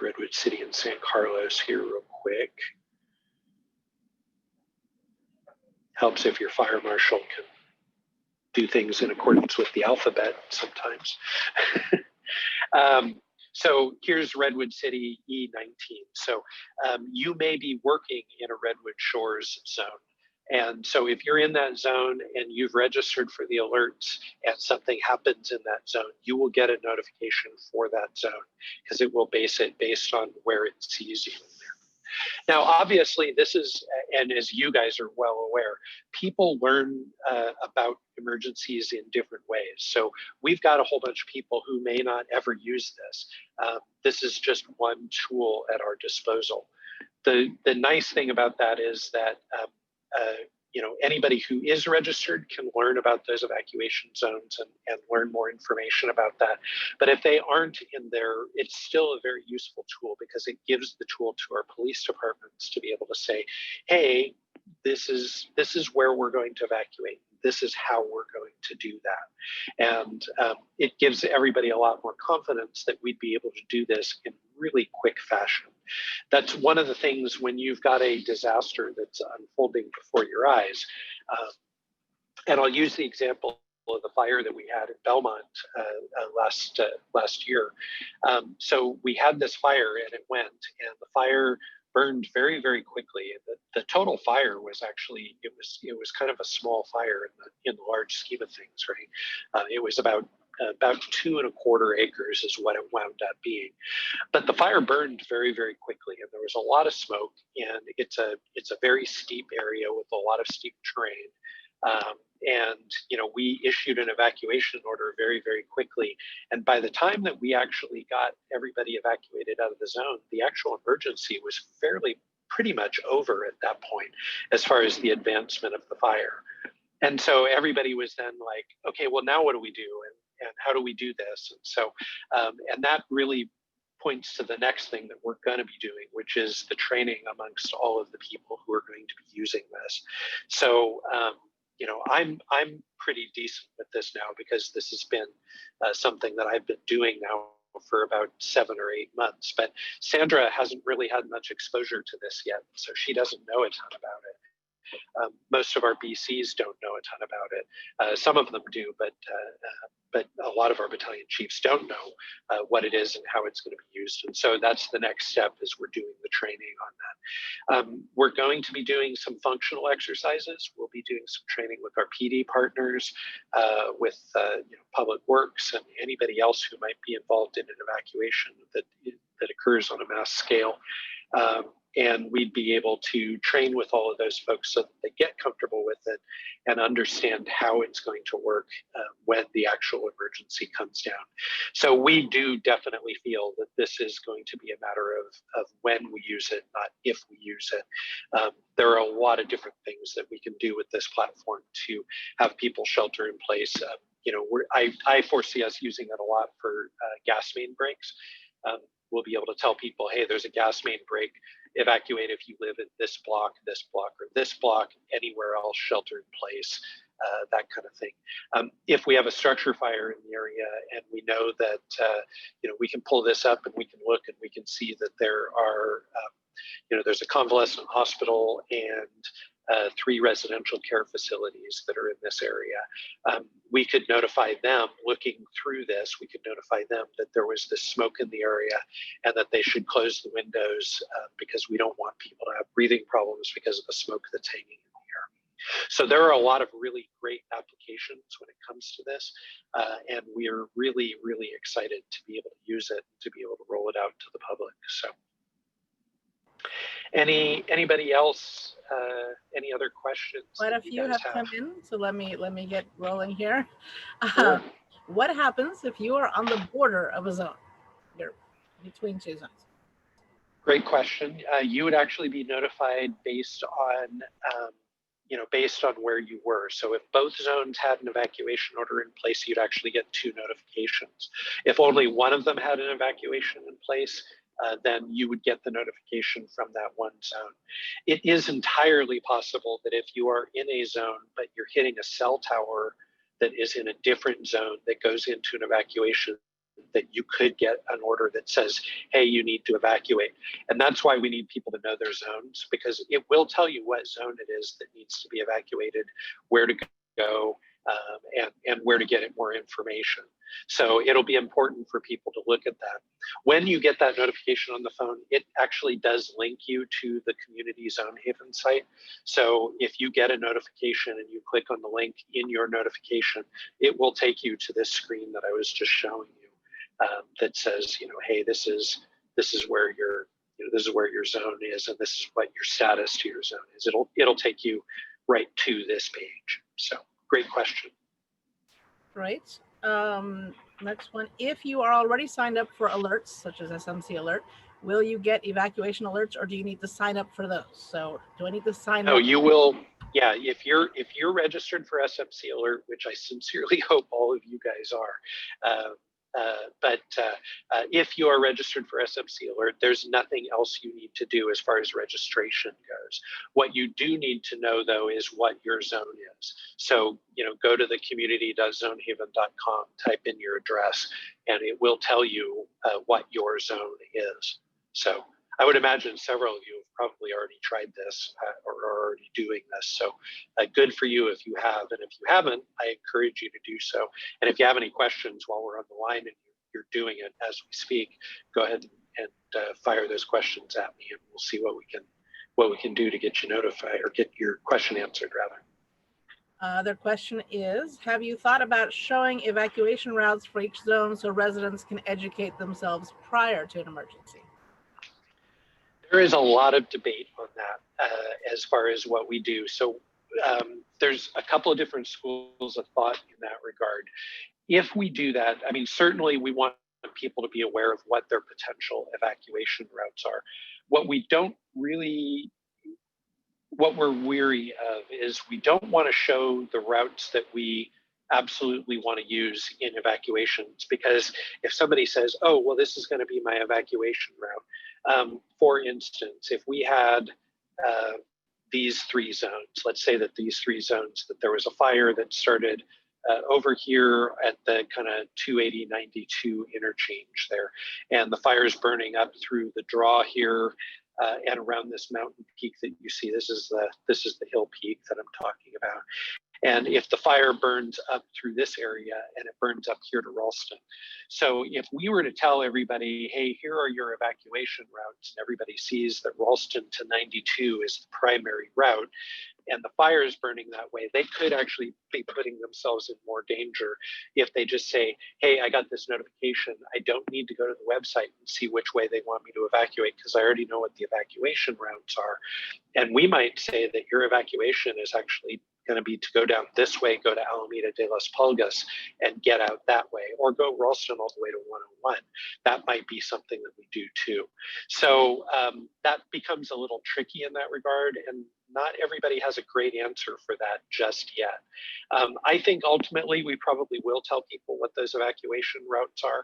Redwood City and San Carlos here real quick. Helps if your fire marshal can do things in accordance with the alphabet sometimes. So here's Redwood City E19. So you may be working in a Redwood Shores zone. And so if you're in that zone and you've registered for the alerts and something happens in that zone, you will get a notification for that zone, because it will base it based on where it sees you in there. Now, obviously, this is, and as you guys are well aware, people learn about emergencies in different ways. So we've got a whole bunch of people who may not ever use this. This is just one tool at our disposal. The nice thing about that is that anybody who is registered can learn about those evacuation zones and learn more information about that. But if they aren't in there, it's still a very useful tool, because it gives the tool to our police departments to be able to say, hey, this is where we're going to evacuate. This is how we're going to do that. And it gives everybody a lot more confidence that we'd be able to do this in really quick fashion. That's one of the things when you've got a disaster that's unfolding before your eyes. And I'll use the example of the fire that we had in Belmont last year. So we had this fire and it went, and the fire burned very, very quickly. The total fire was actually, it was kind of a small fire in the large scheme of things, right? It was about 2.25 acres is what it wound up being. But the fire burned very, very quickly, and there was a lot of smoke, and it's a very steep area with a lot of steep terrain. And we issued an evacuation order very, very quickly. And by the time that we actually got everybody evacuated out of the zone, the actual emergency was pretty much over at that point as far as the advancement of the fire. And so everybody was then like, okay, well, now what do we do? And how do we do this? And so, and that really points to the next thing that we're going to be doing, which is the training amongst all of the people who are going to be using this. So, I'm pretty decent with this now, because this has been something that I've been doing now for about 7 or 8 months. But Sandra hasn't really had much exposure to this yet, so she doesn't know a ton about it. Most of our BCs don't know a ton about it. Some of them do, but a lot of our battalion chiefs don't know what it is and how it's going to be used. And so that's the next step, is we're doing the training on that. We're going to be doing some functional exercises. We'll be doing some training with our PD partners, with Public Works, and anybody else who might be involved in an evacuation that occurs on a mass scale. And we'd be able to train with all of those folks so that they get comfortable with it and understand how it's going to work when the actual emergency comes down. So we do definitely feel that this is going to be a matter of when we use it, not if we use it. There are a lot of different things that we can do with this platform to have people shelter in place. I foresee us using it a lot for gas main breaks. We'll be able to tell people, hey, there's a gas main break. Evacuate if you live in this block, or this block, anywhere else, shelter in place, that kind of thing. If we have a structure fire in the area and we know that, we can pull this up and we can look and we can see that there are, there's a convalescent hospital and 3 residential care facilities that are in this area. We could notify them, looking through this, we could notify them that there was this smoke in the area and that they should close the windows because we don't want people to have breathing problems because of the smoke that's hanging in the air. So there are a lot of really great applications when it comes to this. And we are really, really excited to be able to use it, to be able to roll it out to the public. So. Anybody else? Any other questions? Quite a few have come in, so let me get rolling here. Sure. What happens if you are on the border of a zone? You're between 2 zones. Great question. You would actually be notified based on where you were. So if both zones had an evacuation order in place, you'd actually get 2 notifications. If only one of them had an evacuation in place, then you would get the notification from that one zone. It is entirely possible that if you are in a zone, but you're hitting a cell tower that is in a different zone that goes into an evacuation, that you could get an order that says, hey, you need to evacuate. And that's why we need people to know their zones, because it will tell you what zone it is that needs to be evacuated, where to go, and where to get more information. So it'll be important for people to look at that. When you get that notification on the phone, it actually does link you to the community Zonehaven site. So if you get a notification and you click on the link in your notification, it will take you to this screen that I was just showing you, that says, hey, this is where your zone is, and this is what your status to your zone is. It'll take you right to this page. So great question. Right. Next one. If you are already signed up for alerts, such as SMC Alert, will you get evacuation alerts, or do you need to sign up for those? So do I need to sign up? No, you will. Yeah, if you're registered for SMC Alert, which I sincerely hope all of you guys are, but if you are registered for SMC Alert, there's nothing else you need to do as far as registration goes. What you do need to know, though, is what your zone is. So, go to the community.zonehaven.com, type in your address, and it will tell you what your zone is. So I would imagine several of you have probably already tried this or are already doing this. So good for you if you have, and if you haven't, I encourage you to do so. And if you have any questions while we're on the line and you're doing it as we speak, go ahead and fire those questions at me, and we'll see what we can do to get you notified or get your question answered rather. Their question is, have you thought about showing evacuation routes for each zone so residents can educate themselves prior to an emergency? There is a lot of debate on that as far as what we do. So there's a couple of different schools of thought in that regard. If we do that, I mean, certainly we want people to be aware of what their potential evacuation routes are. What we're weary of is we don't want to show the routes that we absolutely want to use in evacuations, because if somebody says, oh, well, this is going to be my evacuation route. For instance, if we had these three zones, let's say that these three zones, that there was a fire that started over here at the kind of 280-92 interchange there, and the fire is burning up through the draw here and around this mountain peak that you see. This is the hill peak that I'm talking about. And if the fire burns up through this area and it burns up here to Ralston. So if we were to tell everybody, hey, here are your evacuation routes, and everybody sees that Ralston to 92 is the primary route, and the fire is burning that way, they could actually be putting themselves in more danger if they just say, hey, I got this notification. I don't need to go to the website and see which way they want me to evacuate because I already know what the evacuation routes are. And we might say that your evacuation is actually going to be to go down this way, go to Alameda de las Pulgas and get out that way, or go Ralston all the way to 101. That might be something that we do too. So that becomes a little tricky in that regard, and not everybody has a great answer for that just yet. I think ultimately we probably will tell people what those evacuation routes are.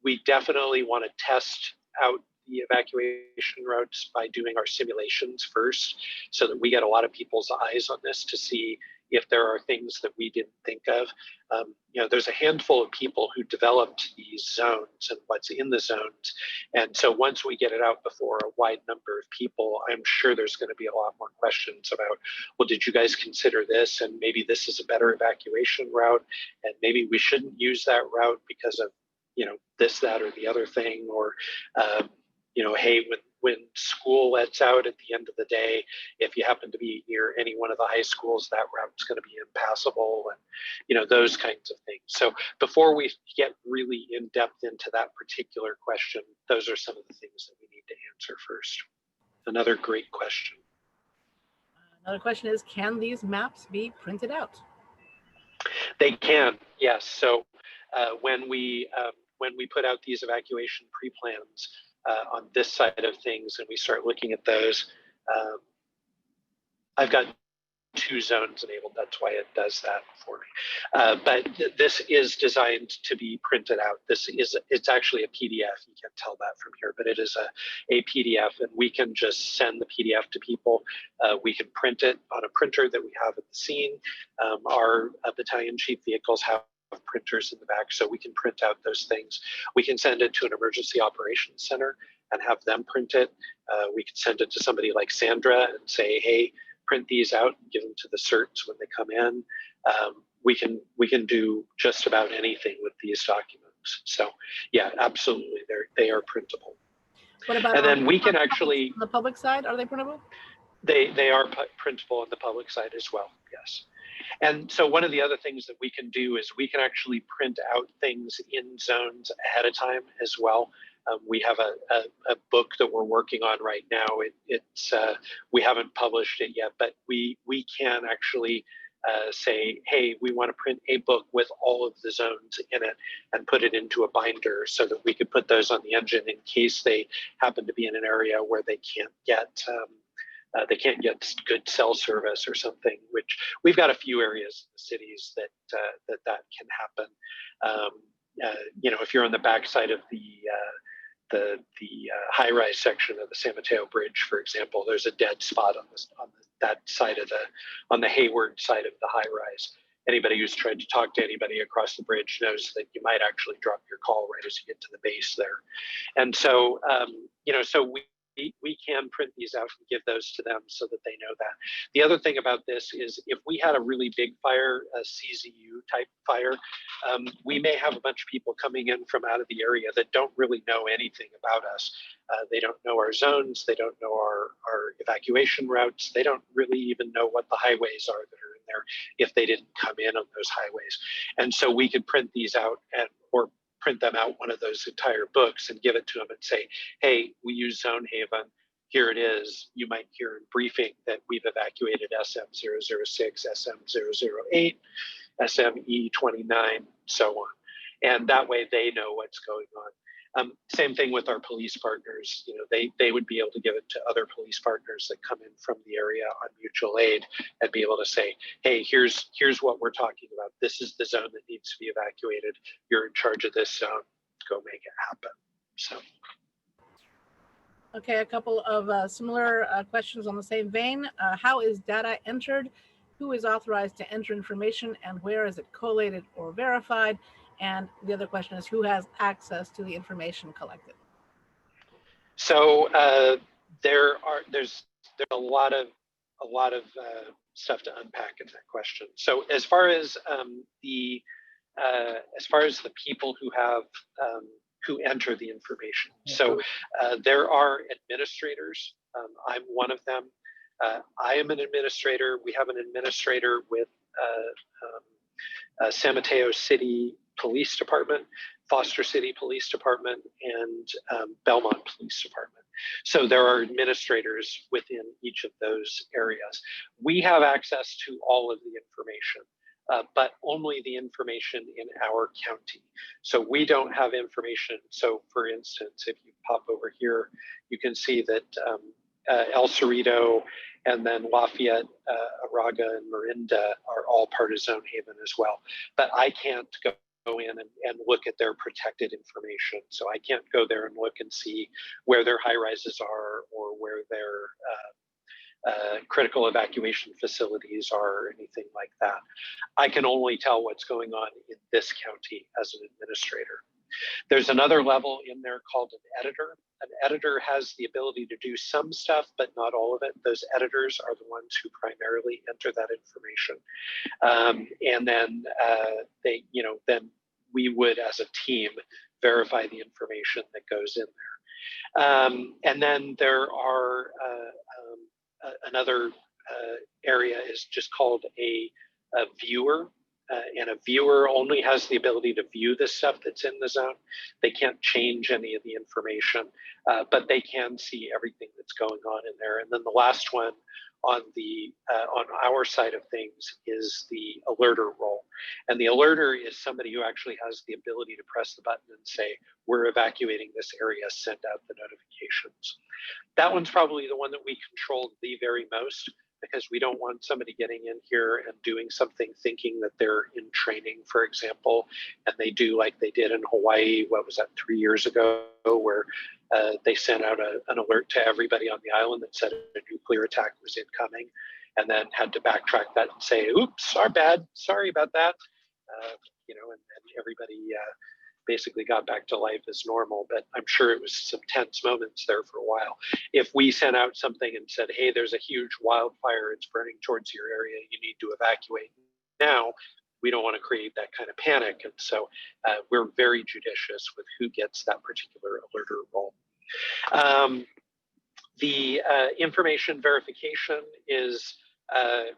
We definitely want to test out the evacuation routes by doing our simulations first, so that we get a lot of people's eyes on this to see if there are things that we didn't think of. There's a handful of people who developed these zones and what's in the zones. And so once we get it out before a wide number of people, I'm sure there's going to be a lot more questions about, well, did you guys consider this? And maybe this is a better evacuation route, and maybe we shouldn't use that route because of, this, that, or the other thing, or, hey, when school lets out at the end of the day, if you happen to be near any one of the high schools, that route's going to be impassable, and those kinds of things. So before we get really in depth into that particular question, those are some of the things that we need to answer first. Another great question. Another question is, can these maps be printed out? They can, yes. So when we put out these evacuation pre-plans, on this side of things, and we start looking at those, I've got 2 zones enabled. That's why it does that for me. But this is designed to be printed out. It's actually a PDF. You can't tell that from here, but it is a PDF, and we can just send the PDF to people. We can print it on a printer that we have at the scene. Our battalion chief vehicles have printers in the back, so we can print out those things. We can send it to an emergency operations center and have them print it. We can send it to somebody like Sandra and say, hey, print these out and give them to the certs when they come in. We can do just about anything with these documents. So yeah, absolutely, they are printable. What about, and then we can actually, on the public side, are they printable? They are printable on the public side as well, yes. And so one of the other things that we can do is we can actually print out things in zones ahead of time as well. We have a book that we're working on right now. We haven't published it yet, but we can actually say, hey, we want to print a book with all of the zones in it and put it into a binder so that we could put those on the engine in case they happen to be in an area where they can't get good cell service or something, which we've got a few areas in the cities that can happen. If you're on the backside of the high-rise section of the San Mateo Bridge, for example, there's a dead spot on that side on the Hayward side of the high-rise. anybody who's tried to talk to anybody across the bridge knows that you might actually drop your call right as you get to the base there. And so, so we can print these out and give those to them so that they know that. The other thing about this is if we had a really big fire, a CZU type fire, we may have a bunch of people coming in from out of the area that don't really know anything about us. They don't know our zones. They don't know our evacuation routes. They don't really even know what the highways are that are in there if they didn't come in on those highways. And so we could print these out or print them out one of those entire books and give it to them and say, hey, we use Zonehaven. Here it is. You might hear in briefing that we've evacuated SM006, SM008, SME29, so on. And that way they know what's going on. Same thing with our police partners. They would be able to give it to other police partners that come in from the area on mutual aid and be able to say, hey, here's what we're talking about. This is the zone that needs to be evacuated. You're in charge of this zone. Go make it happen. So. Okay, a couple of similar questions on the same vein. How is data entered? Who is authorized to enter information and where is it collated or verified? And the other question is who has access to the information collected? So there's a lot of stuff to unpack in that question. So as far as the people who have who enter the information, so there are administrators. I'm one of them. I am an administrator. We have an administrator with San Mateo City Police Department, Foster City Police Department, and Belmont Police Department. So there are administrators within each of those areas. We have access to all of the information, but only the information in our county. So we don't have information. So for instance, if you pop over here, you can see that El Cerrito and then Lafayette, Araga, and Marinda are all part of Zonehaven as well. But I can't go in and look at their protected information. So I can't go there and look and see where their high rises are or where their critical evacuation facilities are or anything like that. I can only tell what's going on in this county as an administrator. There's another level in there called an editor. An editor has the ability to do some stuff, but not all of it. Those editors are the ones who primarily enter that information. And then then we would, as a team, verify the information that goes in there. And then there are another area is just called a viewer. And a viewer only has the ability to view the stuff that's in the zone. They can't change any of the information, but they can see everything that's going on in there. And then the last one on our side of things is the alerter role. And the alerter is somebody who actually has the ability to press the button and say, we're evacuating this area, send out the notifications. That one's probably the one that we control the very most, because we don't want somebody getting in here and doing something thinking that they're in training, for example, and they do like they did in Hawaii, what was that, 3 years ago, where they sent out an alert to everybody on the island that said a nuclear attack was incoming, and then had to backtrack that and say, oops, our bad, sorry about that. And everybody basically got back to life as normal, but I'm sure it was some tense moments there for a while. If we sent out something and said, hey, there's a huge wildfire, it's burning towards your area, you need to evacuate now, we don't want to create that kind of panic. And so we're very judicious with who gets that particular alerter role. The information verification is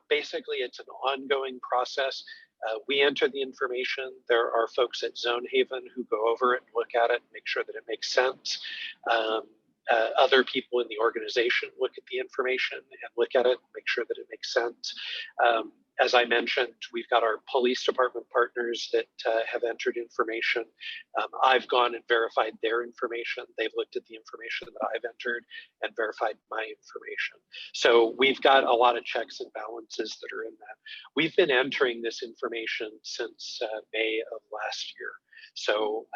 basically, it's an ongoing process. We enter the information. There are folks at Zonehaven who go over it and look at it and make sure that it makes sense. Other people in the organization look at the information and look at it and make sure that it makes sense. As I mentioned, we've got our police department partners that have entered information. I've gone and verified their information. They've looked at the information that I've entered and verified my information. So we've got a lot of checks and balances that are in that. We've been entering this information since May of last year. So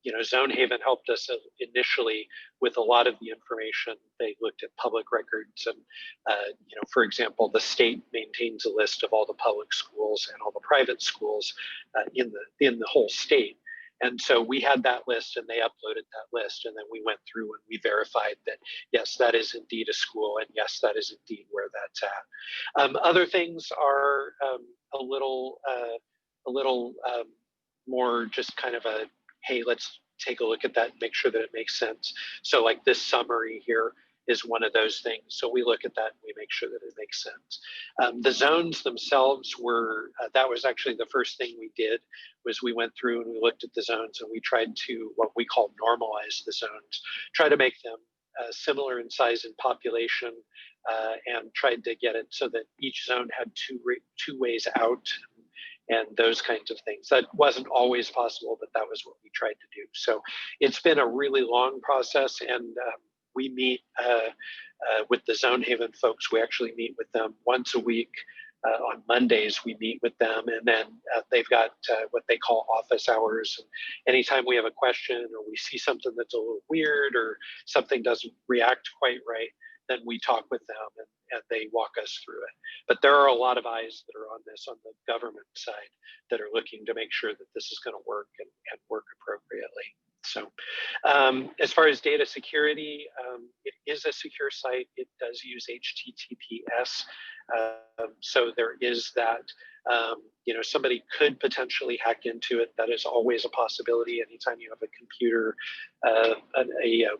Zonehaven helped us initially with a lot of the information. They looked at public records, and for example, the state maintains a list of all the public schools and all the private schools in the whole state. And so we had that list, and they uploaded that list, and then we went through and we verified that yes, that is indeed a school, and yes, that is indeed where that's at. Other things are a little more just kind of a, hey, let's take a look at that and make sure that it makes sense. So like this summary here is one of those things. So we look at that and we make sure that it makes sense. The zones themselves were, that was actually the first thing we did, was we went through and we looked at the zones and we tried to, what we call normalize the zones, try to make them similar in size and population, and tried to get it so that each zone had two ways out, and those kinds of things. That wasn't always possible, but that was what we tried to do. So it's been a really long process, and we meet with the Zonehaven folks. We actually meet with them once a week. On Mondays, we meet with them, and then they've got what they call office hours. And anytime we have a question or we see something that's a little weird or something doesn't react quite right, then we talk with them and they walk us through it. But there are a lot of eyes that are on this on the government side that are looking to make sure that this is going to work and work appropriately. So as far as data security, it is a secure site. It does use HTTPS. So there is that. Somebody could potentially hack into it. That is always a possibility anytime you have a computer, a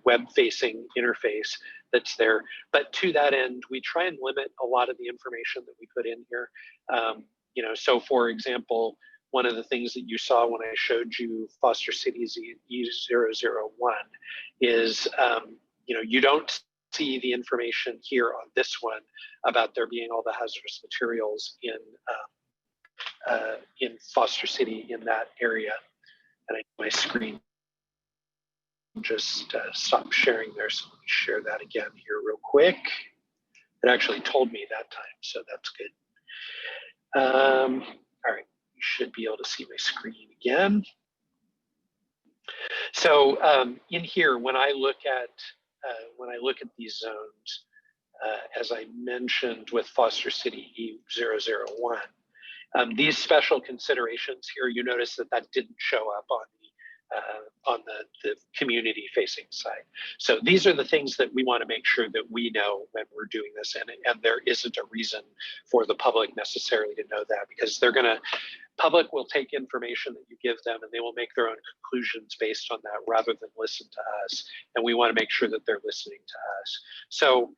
web-facing interface that's there. But to that end, we try and limit a lot of the information that we put in here. So for example, one of the things that you saw when I showed you Foster City's E001 is, you don't see the information here on this one about there being all the hazardous materials in Foster City in that area. And my screen just stopped sharing there, so let me share that again here real quick. It actually told me that time, so that's good. All right, you should be able to see my screen again. So in here, when I look at these zones, as I mentioned with Foster City E001, these special considerations here, you notice that didn't show up on the community-facing side. So these are the things that we want to make sure that we know when we're doing this, and there isn't a reason for the public necessarily to know that, because public will take information that you give them and they will make their own conclusions based on that rather than listen to us. And we want to make sure that they're listening to us. So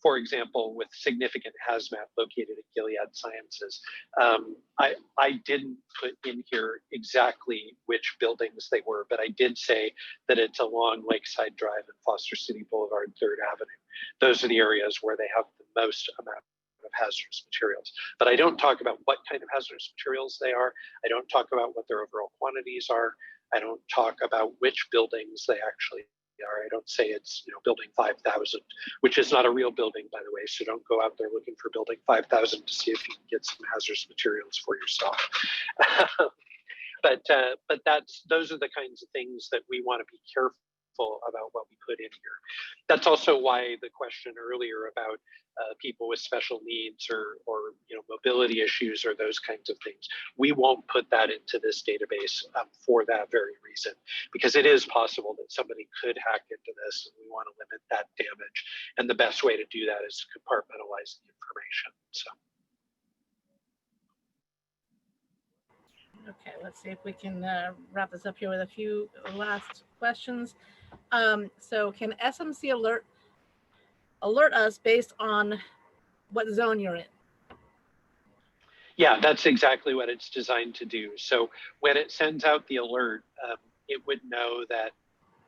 for example, with significant hazmat located at Gilead Sciences, I didn't put in here exactly which buildings they were, but I did say that it's along Lakeside Drive and Foster City Boulevard, 3rd Avenue. Those are the areas where they have the most amount of hazardous materials. But I don't talk about what kind of hazardous materials they are. I don't talk about what their overall quantities are. I don't talk about which buildings they actually are. I don't say it's building 5,000, which is not a real building, by the way. So don't go out there looking for building 5,000 to see if you can get some hazardous materials for yourself. But those are the kinds of things that we want to be careful about what we put in here. That's also why the question earlier about people with special needs or mobility issues or those kinds of things, we won't put that into this database for that very reason, because it is possible that somebody could hack into this, and we want to limit that damage. And the best way to do that is to compartmentalize the information. So. Okay, let's see if we can wrap this up here with a few last questions. So can SMC alert us based on what zone you're in? Yeah, that's exactly what it's designed to do. So when it sends out the alert, it would know that,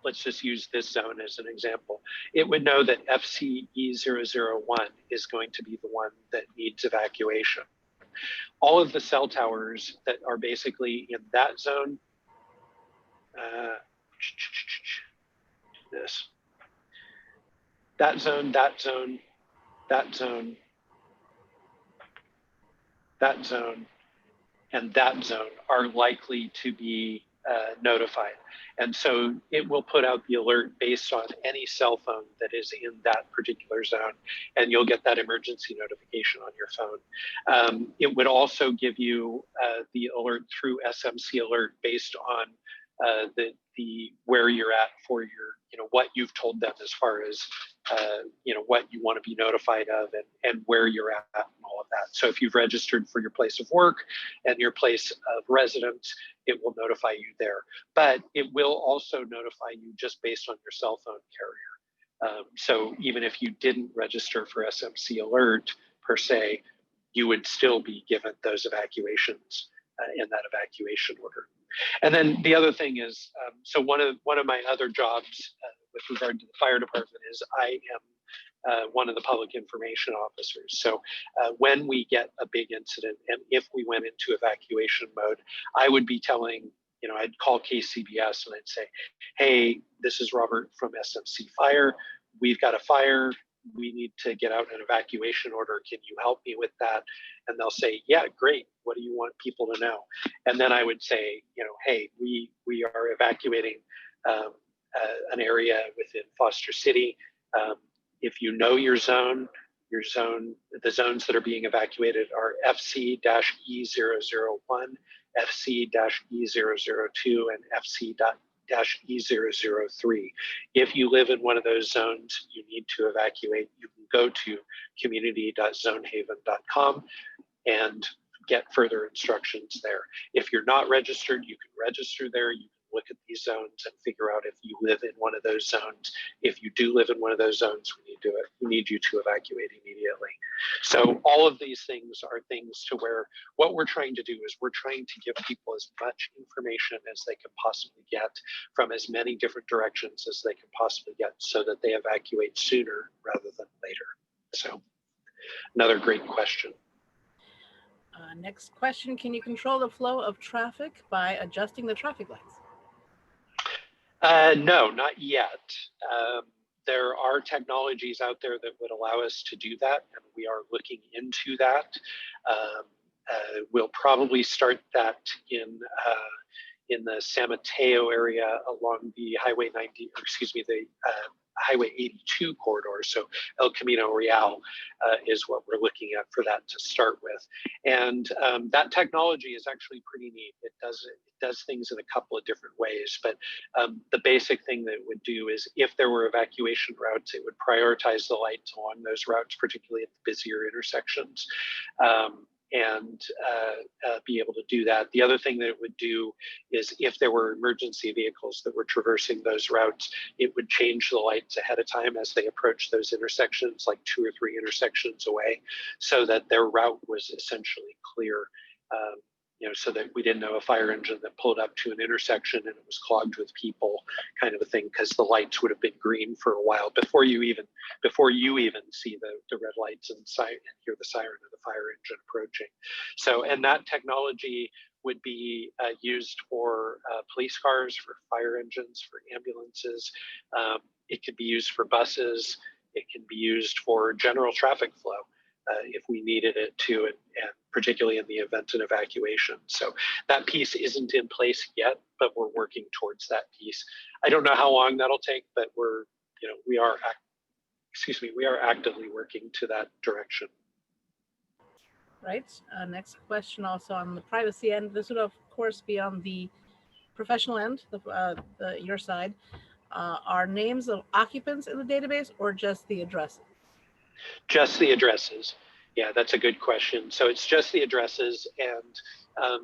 let's just use this zone as an example. It would know that FCE001 is going to be the one that needs evacuation. All of the cell towers that are basically in that zone, that zone, that zone, that zone, that zone, and that zone are likely to be notified. And so it will put out the alert based on any cell phone that is in that particular zone, and you'll get that emergency notification on your phone. It would also give you the alert through SMC Alert based on the where you're at for your, what you've told them as far as, what you want to be notified of and where you're at and all of that. So if you've registered for your place of work and your place of residence, it will notify you there. But it will also notify you just based on your cell phone carrier. So even if you didn't register for SMC Alert per se, you would still be given those evacuations in that evacuation order. And then the other thing is, so one of my other jobs with regard to the fire department is I am one of the public information officers. So when we get a big incident, and if we went into evacuation mode, I would be telling, I'd call KCBS and I'd say, hey, this is Robert from SMC Fire. We've got a fire. We need to get out an evacuation order. Can you help me with that? And they'll say, yeah, great. What do you want people to know? And then I would say, hey, we are evacuating an area within Foster City. If you know your zone, the zones that are being evacuated are FC-E001, FC-E002, and FC-E003. If you live in one of those zones, you need to evacuate. You can go to community.zonehaven.com and get further instructions there. If you're not registered, you can register there. You can look at these zones and figure out if you live in one of those zones. If you do live in one of those zones, we need you to evacuate immediately. So all of these things are things to where what we're trying to do is we're trying to give people as much information as they can possibly get from as many different directions as they can possibly get so that they evacuate sooner rather than later. So another great question. Next question, can you control the flow of traffic by adjusting the traffic lights? No, not yet. There are technologies out there that would allow us to do that, and we are looking into that. We'll probably start that in the San Mateo area along the Highway 90, or excuse me, the Highway 82 corridor. So El Camino Real is what we're looking at for that to start with. And that technology is actually pretty neat. It does things in a couple of different ways, but the basic thing that it would do is if there were evacuation routes, it would prioritize the lights along those routes, particularly at the busier intersections. And be able to do that. The other thing that it would do is if there were emergency vehicles that were traversing those routes, it would change the lights ahead of time as they approach those intersections, like 2 or 3 intersections away, so that their route was essentially clear. So that we didn't have a fire engine that pulled up to an intersection and it was clogged with people, kind of a thing, because the lights would have been green for a while before you even see the red lights and hear the siren of the fire engine approaching. So, and that technology would be used for police cars, for fire engines, for ambulances. It could be used for buses. It can be used for general traffic flow. If we needed it to, and particularly in the event of evacuation. So that piece isn't in place yet, but we're working towards that piece. I don't know how long that'll take, but we are actively working to that direction. Right. Next question, also on the privacy end. This would of course be on the professional end, your side. Are names of occupants in the database or just the addresses? Just the addresses. Yeah, that's a good question. So it's just the addresses, and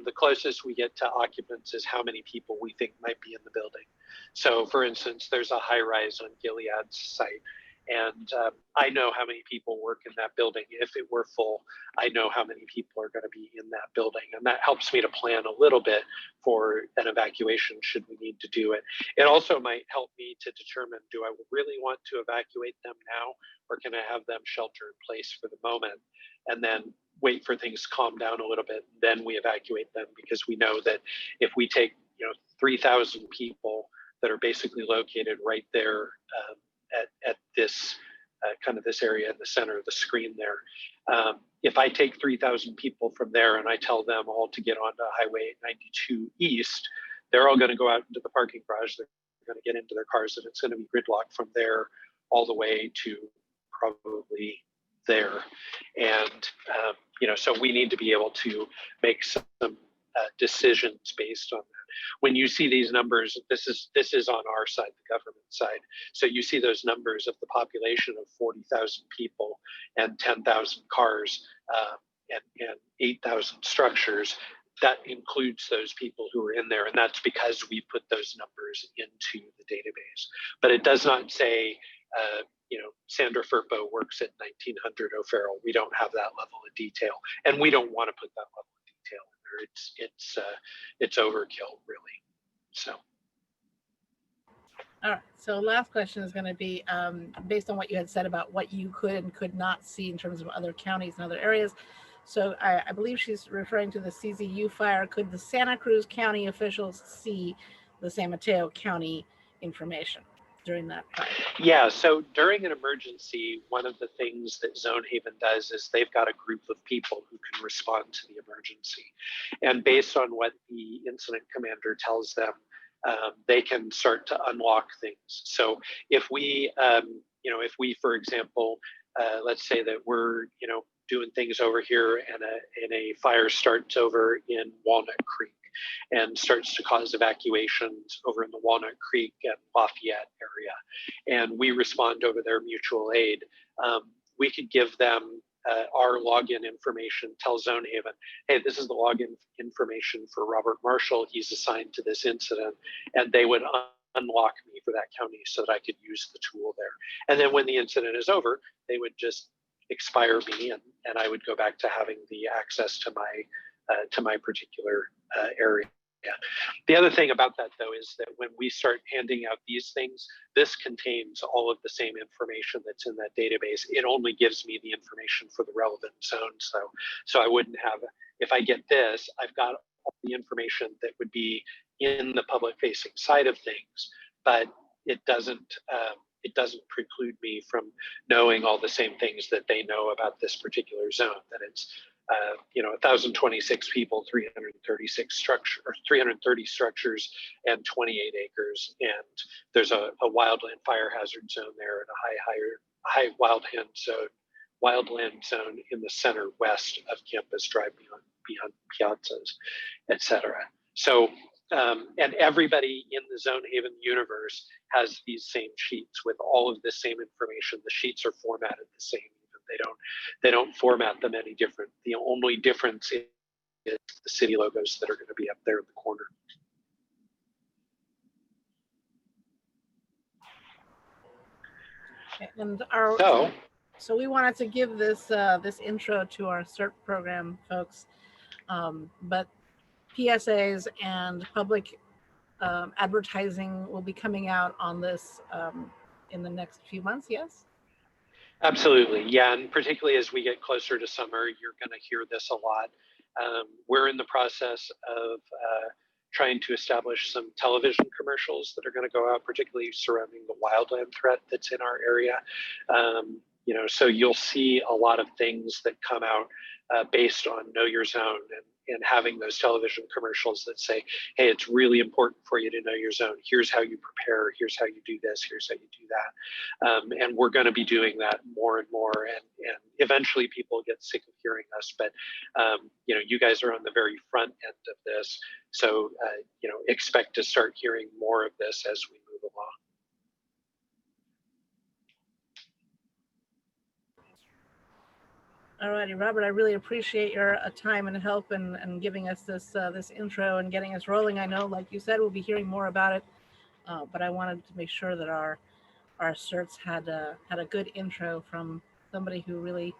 the closest we get to occupants is how many people we think might be in the building. So for instance, there's a high rise on Gilead's site, and I know how many people work in that building. If it were full, I know how many people are going to be in that building, and that helps me to plan a little bit for an evacuation should we need to do it. It also might help me to determine, do I really want to evacuate them now, or can I have them shelter in place for the moment and then wait for things to calm down a little bit, then we evacuate them, because we know that if we take 3,000 people that are basically located right there at this kind of this area in the center of the screen there. If I take 3,000 people from there and I tell them all to get onto Highway 92 East, they're all going to go out into the parking garage. They're going to get into their cars, and it's going to be gridlocked from there all the way to probably there. And so we need to be able to make some decisions based on that. When you see these numbers, this is on our side, the government side. So you see those numbers of the population of 40,000 people and 10,000 cars and 8,000 structures. That includes those people who are in there, and that's because we put those numbers into the database. But it does not say, Sandra Furpo works at 1900 O'Farrell. We don't have that level of detail, and we don't want to put that level of detail in there. It's overkill, really. So. All right. So last question is going to be based on what you had said about what you could and could not see in terms of other counties and other areas. So I believe she's referring to the CZU fire. Could the Santa Cruz County officials see the San Mateo County information during that fire? Yeah, so during an emergency, one of the things that Zonehaven does is they've got a group of people who can respond to the emergency. And based on what the incident commander tells them, they can start to unlock things. So if we, for example, let's say that we're, doing things over here and a fire starts over in Walnut Creek and starts to cause evacuations over in the Walnut Creek and Lafayette area, and we respond over their mutual aid, we could give them our login information, tell Zonehaven, hey, this is the login information for Robert Marshall. He's assigned to this incident, and they would unlock me for that county so that I could use the tool there. And then when the incident is over, they would just expire me, and I would go back to having the access to my particular area. The other thing about that, though, is that when we start handing out these things, this contains all of the same information that's in that database. It only gives me the information for the relevant zones, though. So I wouldn't have, if I get this, I've got all the information that would be in the public-facing side of things, but it doesn't preclude me from knowing all the same things that they know about this particular zone, that it's 1,026 people, 336 structure, or 330 structures, and 28 acres. And there's a wildland fire hazard zone there, and a high wildland zone in the center west of Campus Drive beyond piazzas, etc. So, and everybody in the Zonehaven universe has these same sheets with all of the same information. The sheets are formatted the same. They don't format them any different. The only difference is the city logos that are going to be up there in the corner. And so we wanted to give this this intro to our Cert program folks, but PSAs and public advertising will be coming out on this in the next few months. Yes. Absolutely, yeah, and particularly as we get closer to summer, you're going to hear this a lot. We're in the process of trying to establish some television commercials that are going to go out, particularly surrounding the wildland threat that's in our area. So you'll see a lot of things that come out based on Know Your Zone and having those television commercials that say, hey, it's really important for you to know your zone. Here's how you prepare. Here's how you do this. Here's how you do that. And we're going to be doing that more and more. And eventually people get sick of hearing us. But, you guys are on the very front end of this. So, expect to start hearing more of this as we move along. All righty, Robert, I really appreciate your time and help and giving us this this intro and getting us rolling. I know, like you said, we'll be hearing more about it, but I wanted to make sure that our certs had a good intro from somebody who really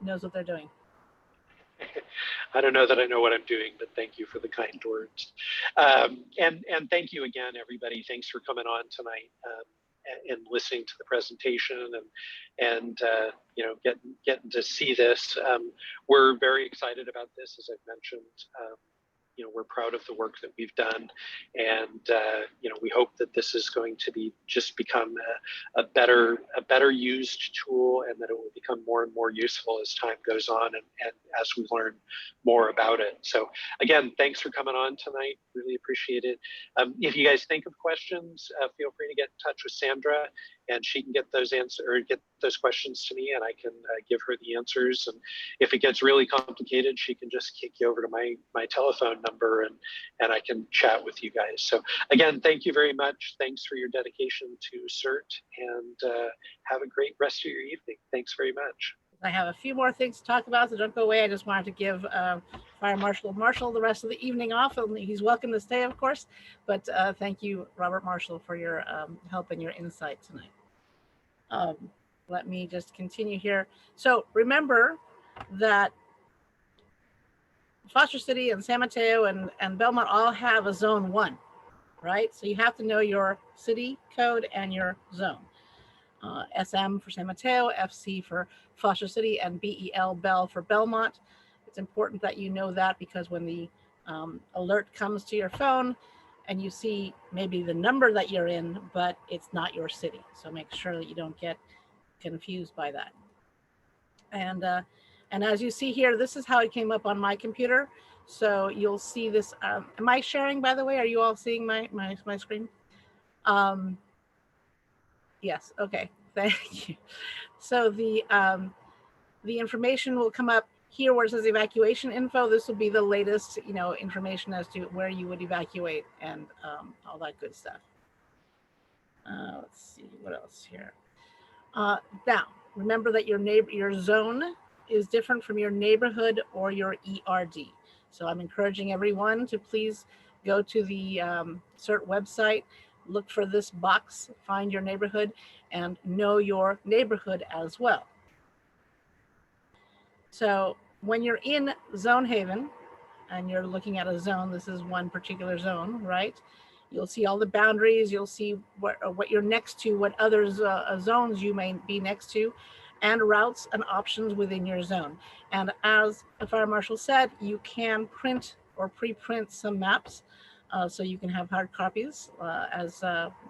knows what they're doing. I don't know that I know what I'm doing, but thank you for the kind words. And thank you again, everybody. Thanks for coming on tonight. And listening to the presentation and getting to see this. We're very excited about this, as I've mentioned. we're proud of the work that we've done, and we hope that this is going to be just become a better used tool, and that it will become more and more useful as time goes on, and as we learn more about it. So again, thanks for coming on tonight. Really appreciate it. If you guys think of questions, feel free to get in touch with Sandra, and she can get those questions to me, and I can give her the answers. And if it gets really complicated, she can just kick you over to my telephone number, and I can chat with you guys. So again, thank you very much. Thanks for your dedication to CERT, and have a great rest of your evening. Thanks very much. I have a few more things to talk about, so don't go away. I just wanted to give Fire Marshal the rest of the evening off. He's welcome to stay, of course, but thank you, Robert Marshall, for your help and your insight tonight. Let me just continue here. So remember that Foster City and San Mateo and Belmont all have a zone 1, right? So you have to know your city code and your zone. SM for San Mateo, FC for Foster City, and Bell for Belmont. It's important that you know that, because when the alert comes to your phone and you see maybe the number that you're in, but it's not your city. So make sure that you don't get confused by that. And as you see here, this is how it came up on my computer. So you'll see this. Am I sharing, by the way? Are you all seeing my screen? Yes. Okay. Thank you. So the information will come up here where it says evacuation info. This will be the latest, information as to where you would evacuate and all that good stuff. Let's see what else here. Now, remember that your zone is different from your neighborhood or your ERD. So I'm encouraging everyone to please go to the CERT website, look for this box, find your neighborhood, and know your neighborhood as well. So when you're in Zonehaven and you're looking at a zone, this is one particular zone, right? You'll see all the boundaries, you'll see what you're next to, what other zones you may be next to, and routes and options within your zone. And as the Fire Marshal said, you can print or pre-print some maps, so you can have hard copies, as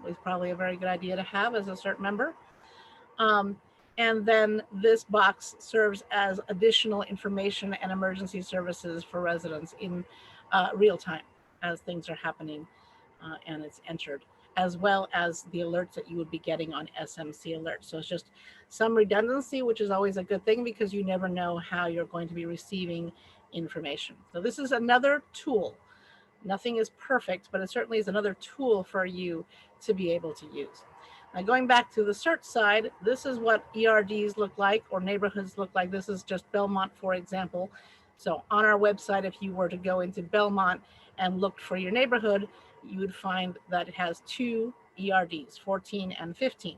is probably a very good idea to have as a CERT member. And then this box serves as additional information and emergency services for residents in real time as things are happening and it's entered, as well as the alerts that you would be getting on SMC Alert. So it's just some redundancy, which is always a good thing, because you never know how you're going to be receiving information. So this is another tool. Nothing is perfect, but it certainly is another tool for you to be able to use. Now, going back to the CERT side, this is what ERDs look like, or neighborhoods look like. This is just Belmont, for example. So on our website, if you were to go into Belmont and look for your neighborhood, you would find that it has 2 ERDs, 14 and 15.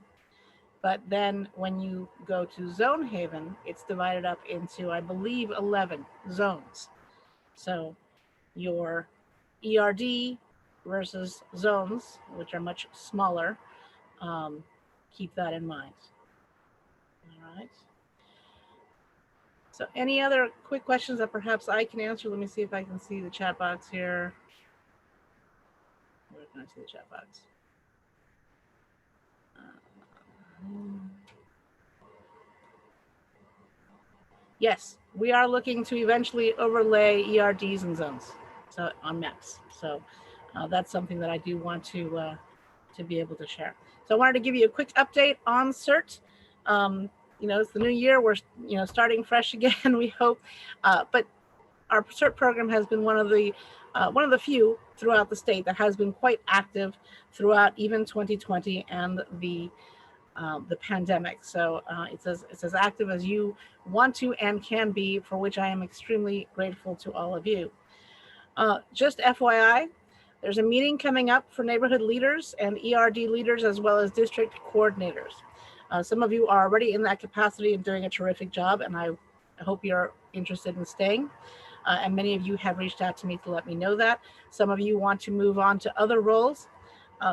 But then when you go to Zonehaven, it's divided up into, I believe, 11 zones. So your ERD versus zones, which are much smaller, keep that in mind. All right. So any other quick questions that perhaps I can answer? Let me see if I can see the chat box here. Where can I see the chat box? Yes, we are looking to eventually overlay ERDs and zones, so on maps. So that's something that I do want to be able to share. So I wanted to give you a quick update on CERT. It's the new year. We're starting fresh again, we hope. But our CERT program has been one of the few throughout the state that has been quite active throughout even 2020 and the pandemic. So it's as active as you want to and can be, for which I am extremely grateful to all of you. Just FYI, there's a meeting coming up for neighborhood leaders and ERD leaders, as well as district coordinators. Some of you are already in that capacity and doing a terrific job, and I hope you're interested in staying. And many of you have reached out to me to let me know that. Some of you want to move on to other roles,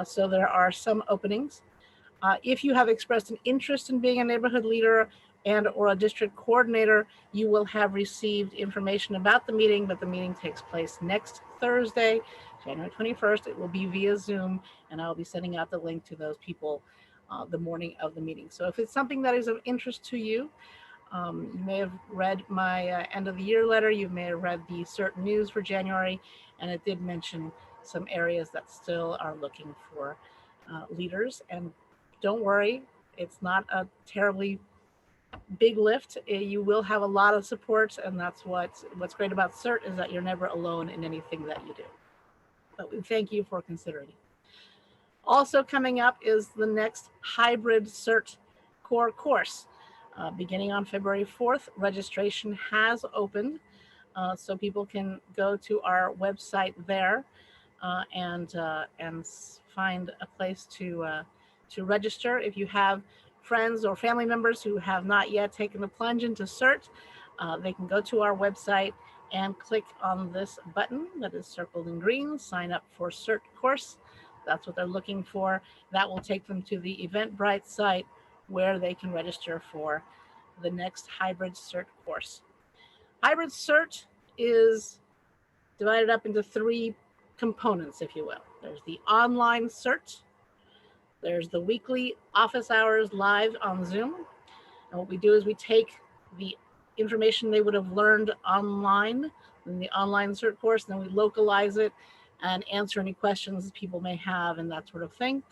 so there are some openings. If you have expressed an interest in being a neighborhood leader and or a district coordinator, you will have received information about the meeting, but the meeting takes place next Thursday, January 21st. It will be via Zoom, and I'll be sending out the link to those people the morning of the meeting. So if it's something that is of interest to you, you may have read my end of the year letter. You may have read the Cert news for January, and it did mention some areas that still are looking for leaders. And don't worry, it's not a terribly big lift. You will have a lot of support, and that's what's great about Cert, is that you're never alone in anything that you do. But we thank you for considering it. Also coming up is the next hybrid Cert core course. Beginning on February 4th, registration has opened, so people can go to our website there and find a place to register. If you have friends or family members who have not yet taken the plunge into Cert, they can go to our website and click on this button that is circled in green, sign up for Cert course. That's what they're looking for. That will take them to the Eventbrite site where they can register for the next hybrid Cert course. Hybrid Cert is divided up into 3 components, if you will. There's the online Cert, there's the weekly office hours live on Zoom, and what we do is we take the information they would have learned online in the online Cert course, and then we localize it and answer any questions people may have and that sort of thing.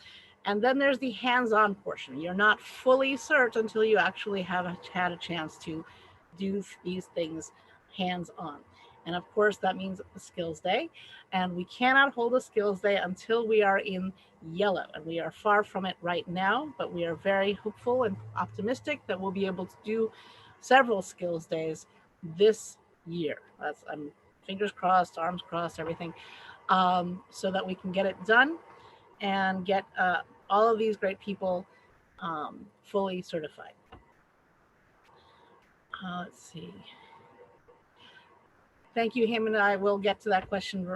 And then there's the hands-on portion. You're not fully Cert until you actually have had a chance to do these things hands-on. And of course, that means a skills day. And we cannot hold a skills day until we are in yellow. And we are far from it right now, but we are very hopeful and optimistic that we'll be able to do several skills days this year. I'm fingers crossed, arms crossed, everything, so that we can get it done and get all of these great people fully certified. Let's see. Thank you, Him, and I will get to that question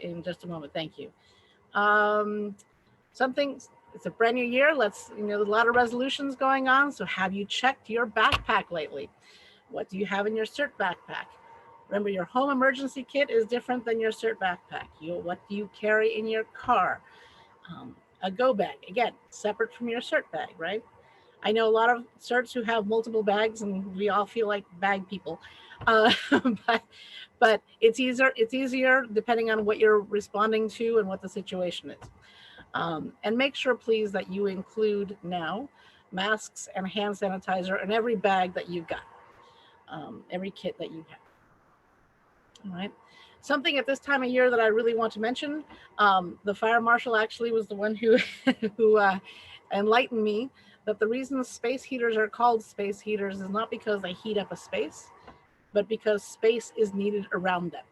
in just a moment. Thank you. It's a brand new year. There's a lot of resolutions going on. So have you checked your backpack lately? What do you have in your Cert backpack? Remember, your home emergency kit is different than your Cert backpack. What do you carry in your car? A go bag, again, separate from your Cert bag, right? I know a lot of Certs who have multiple bags, and we all feel like bag people. But it's easier depending on what you're responding to and what the situation is. And make sure, please, that you include now masks and hand sanitizer in every bag that you've got, every kit that you have. All right. Something at this time of year that I really want to mention, the fire marshal actually was the one who enlightened me that the reason space heaters are called space heaters is not because they heat up a space, but because space is needed around them.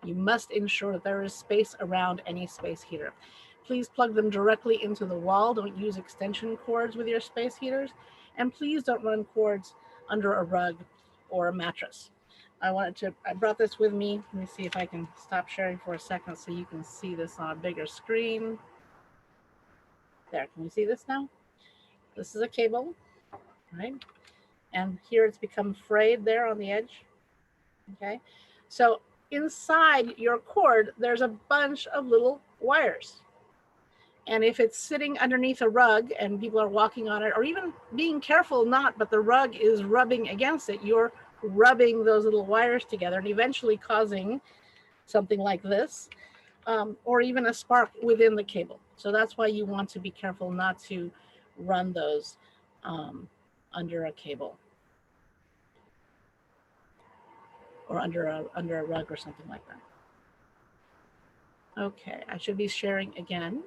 You must ensure that there is space around any space heater. Please plug them directly into the wall. Don't use extension cords with your space heaters. And please don't run cords under a rug or a mattress. I brought this with me. Let me see if I can stop sharing for a second so you can see this on a bigger screen. There, can you see this now? This is a cable, right? And here it's become frayed there on the edge, okay? So inside your cord, there's a bunch of little wires. And if it's sitting underneath a rug and people are walking on it, or even being careful not, but the rug is rubbing against it, you're rubbing those little wires together and eventually causing something like this, or even a spark within the cable. So that's why you want to be careful not to run those under a cable or under a rug or something like that. Okay, I should be sharing again.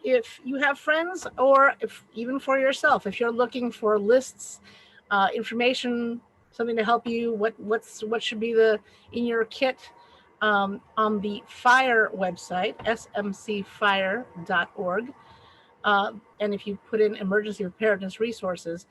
If you have friends, or if even for yourself, if you're looking for lists, information, something to help you, what should be in your kit, on the fire website, smcfire.org, and if you put in emergency preparedness resources,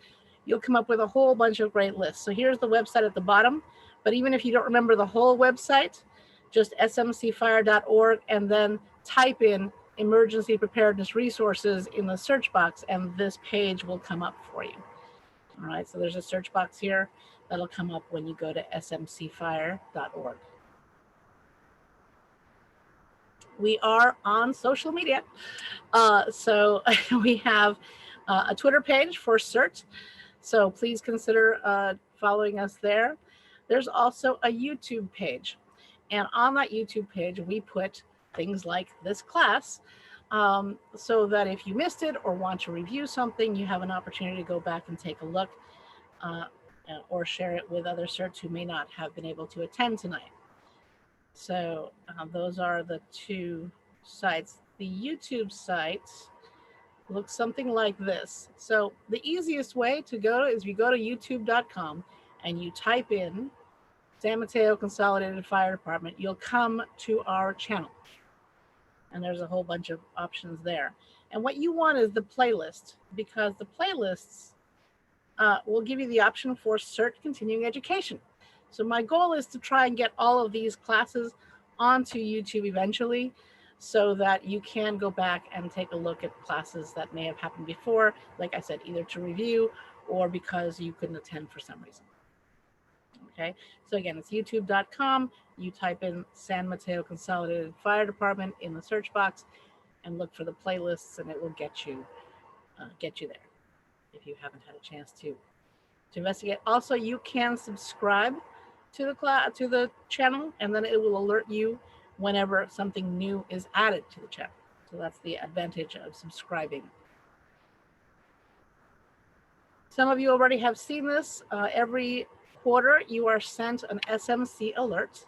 you'll come up with a whole bunch of great lists. So here's the website at the bottom, but even if you don't remember the whole website, just smcfire.org and then type in emergency preparedness resources in the search box, and this page will come up for you. All right, so there's a search box here that'll come up when you go to smcfire.org. We are on social media. So we have a Twitter page for Cert. So please consider following us there. There's also a YouTube page. And on that YouTube page, we put things like this class, so that if you missed it or want to review something, you have an opportunity to go back and take a look, or share it with other certs who may not have been able to attend tonight. So those are the two sites. The YouTube site looks something like this. So the easiest way to go is you go to youtube.com and you type in San Mateo Consolidated Fire Department, you'll come to our channel. And there's a whole bunch of options there. And what you want is the playlist, because the playlists will give you the option for Cert Continuing Education. So my goal is to try and get all of these classes onto YouTube eventually, so that you can go back and take a look at classes that may have happened before, like I said, either to review or because you couldn't attend for some reason. Okay, so again, it's youtube.com. You type in San Mateo Consolidated Fire Department in the search box and look for the playlists, and it will get you there if you haven't had a chance to investigate. Also, you can subscribe to the channel, and then it will alert you whenever something new is added to the channel. So that's the advantage of subscribing. Some of you already have seen this. Every quarter, you are sent an SMC alert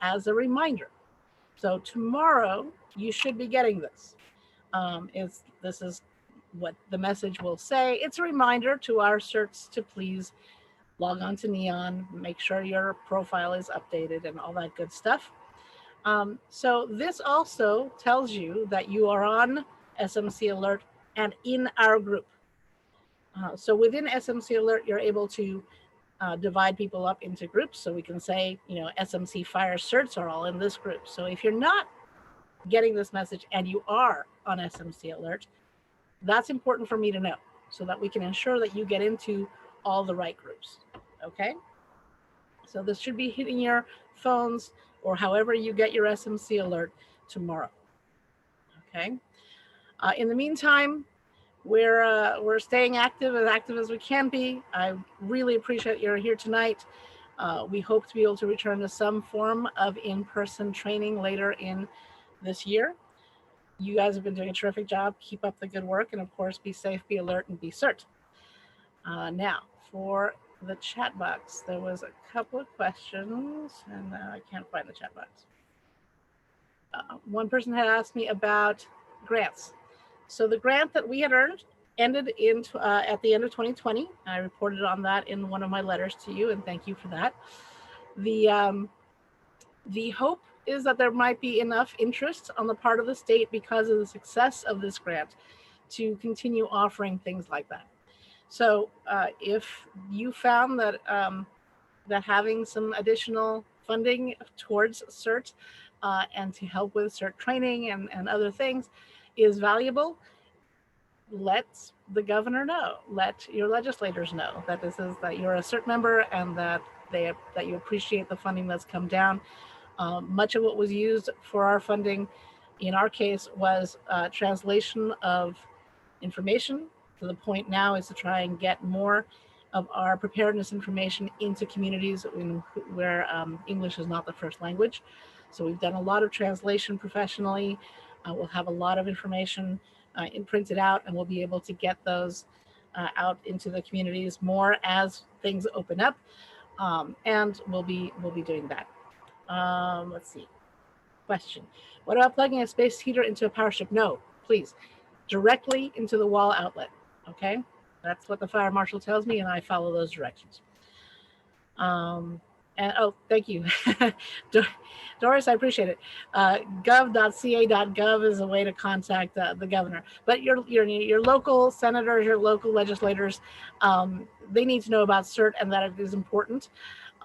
as a reminder. So tomorrow, you should be getting this. This is what the message will say. It's a reminder to our certs to please log on to Neon, make sure your profile is updated and all that good stuff. So this also tells you that you are on SMC Alert and in our group. So within SMC Alert, you're able to divide people up into groups. So we can say, SMC Fire certs are all in this group. So if you're not getting this message and you are on SMC Alert, that's important for me to know so that we can ensure that you get into all the right groups. Okay? So this should be hitting your phones or however you get your SMC Alert tomorrow. Okay? In the meantime, we're staying active as we can be. I really appreciate you're here tonight. We hope to be able to return to some form of in-person training later in this year. You guys have been doing a terrific job. Keep up the good work, and of course, be safe, be alert, and be cert. Now, for the chat box, there was a couple of questions, and I can't find the chat box. One person had asked me about grants. So the grant that we had earned ended at the end of 2020. I reported on that in one of my letters to you, and thank you for that. The hope is that there might be enough interest on the part of the state because of the success of this grant to continue offering things like that. So if you found that that having some additional funding towards CERT and to help with CERT training and other things is valuable, let the governor know, let your legislators know that that you're a CERT member and that you appreciate the funding that's come down. Much of what was used for our funding, in our case, was translation of information. So the point now is to try and get more of our preparedness information into communities where English is not the first language. So we've done a lot of translation professionally. We'll have a lot of information printed out, and we'll be able to get those out into the communities more as things open up, and we'll be doing that. Let's see. Question. What about plugging a space heater into a power strip? No, please. Directly into the wall outlet. Okay? That's what the fire marshal tells me, and I follow those directions. And thank you. Doris, I appreciate it. Gov.ca.gov is a way to contact the governor. But your local senators, your local legislators, they need to know about CERT and that it is important.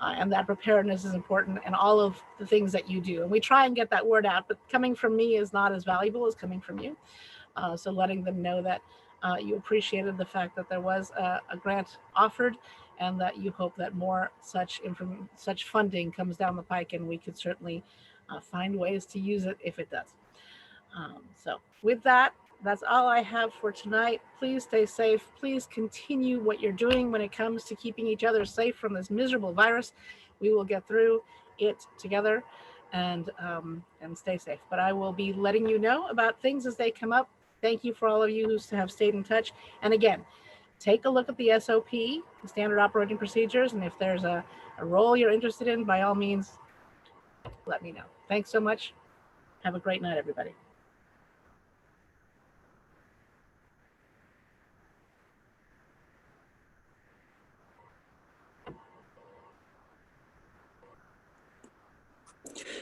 and that preparedness is important, and all of the things that you do. And we try and get that word out, but coming from me is not as valuable as coming from you. So letting them know that you appreciated the fact that there was a grant offered, and that you hope that more such funding comes down the pike, and we could certainly find ways to use it if it does. So with that, that's all I have for tonight. Please stay safe. Please continue what you're doing when it comes to keeping each other safe from this miserable virus. We will get through it together, and stay safe. But I will be letting you know about things as they come up. Thank you for all of you who have stayed in touch. And again, take a look at the SOP, the Standard Operating Procedures, and if there's a role you're interested in, by all means, let me know. Thanks so much. Have a great night, everybody.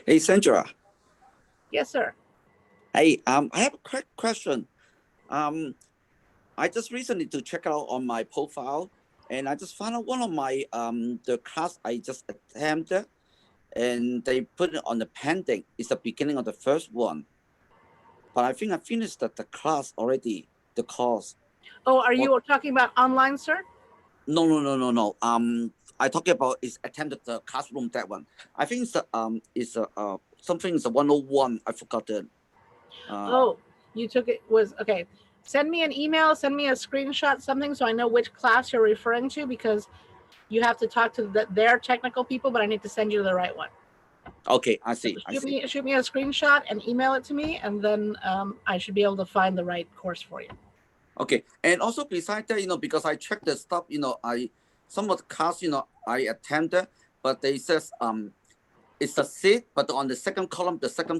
Hey, Sandra. Yes, sir. Hey, I have a quick question. I just recently to check out on my profile, and I just found out one of my the class I just attempted, and they put it on the pending. It's the beginning of the first one, but I think I finished the class already. The course. Oh, are you talking about online, sir? No. I talking about is attended the classroom, that one. I think it's something is a 101. I forgot it. Oh, you took it, was okay. Send me an email, send me a screenshot, something, so I know which class you're referring to, because you have to talk to their technical people, but I need to send you to the right one. Okay, I see. So shoot me a screenshot and email it to me, and then I should be able to find the right course for you. Okay, and also besides that, because I checked the stuff, some of the class, I attended, but they says it's a seat, but on the second column, the second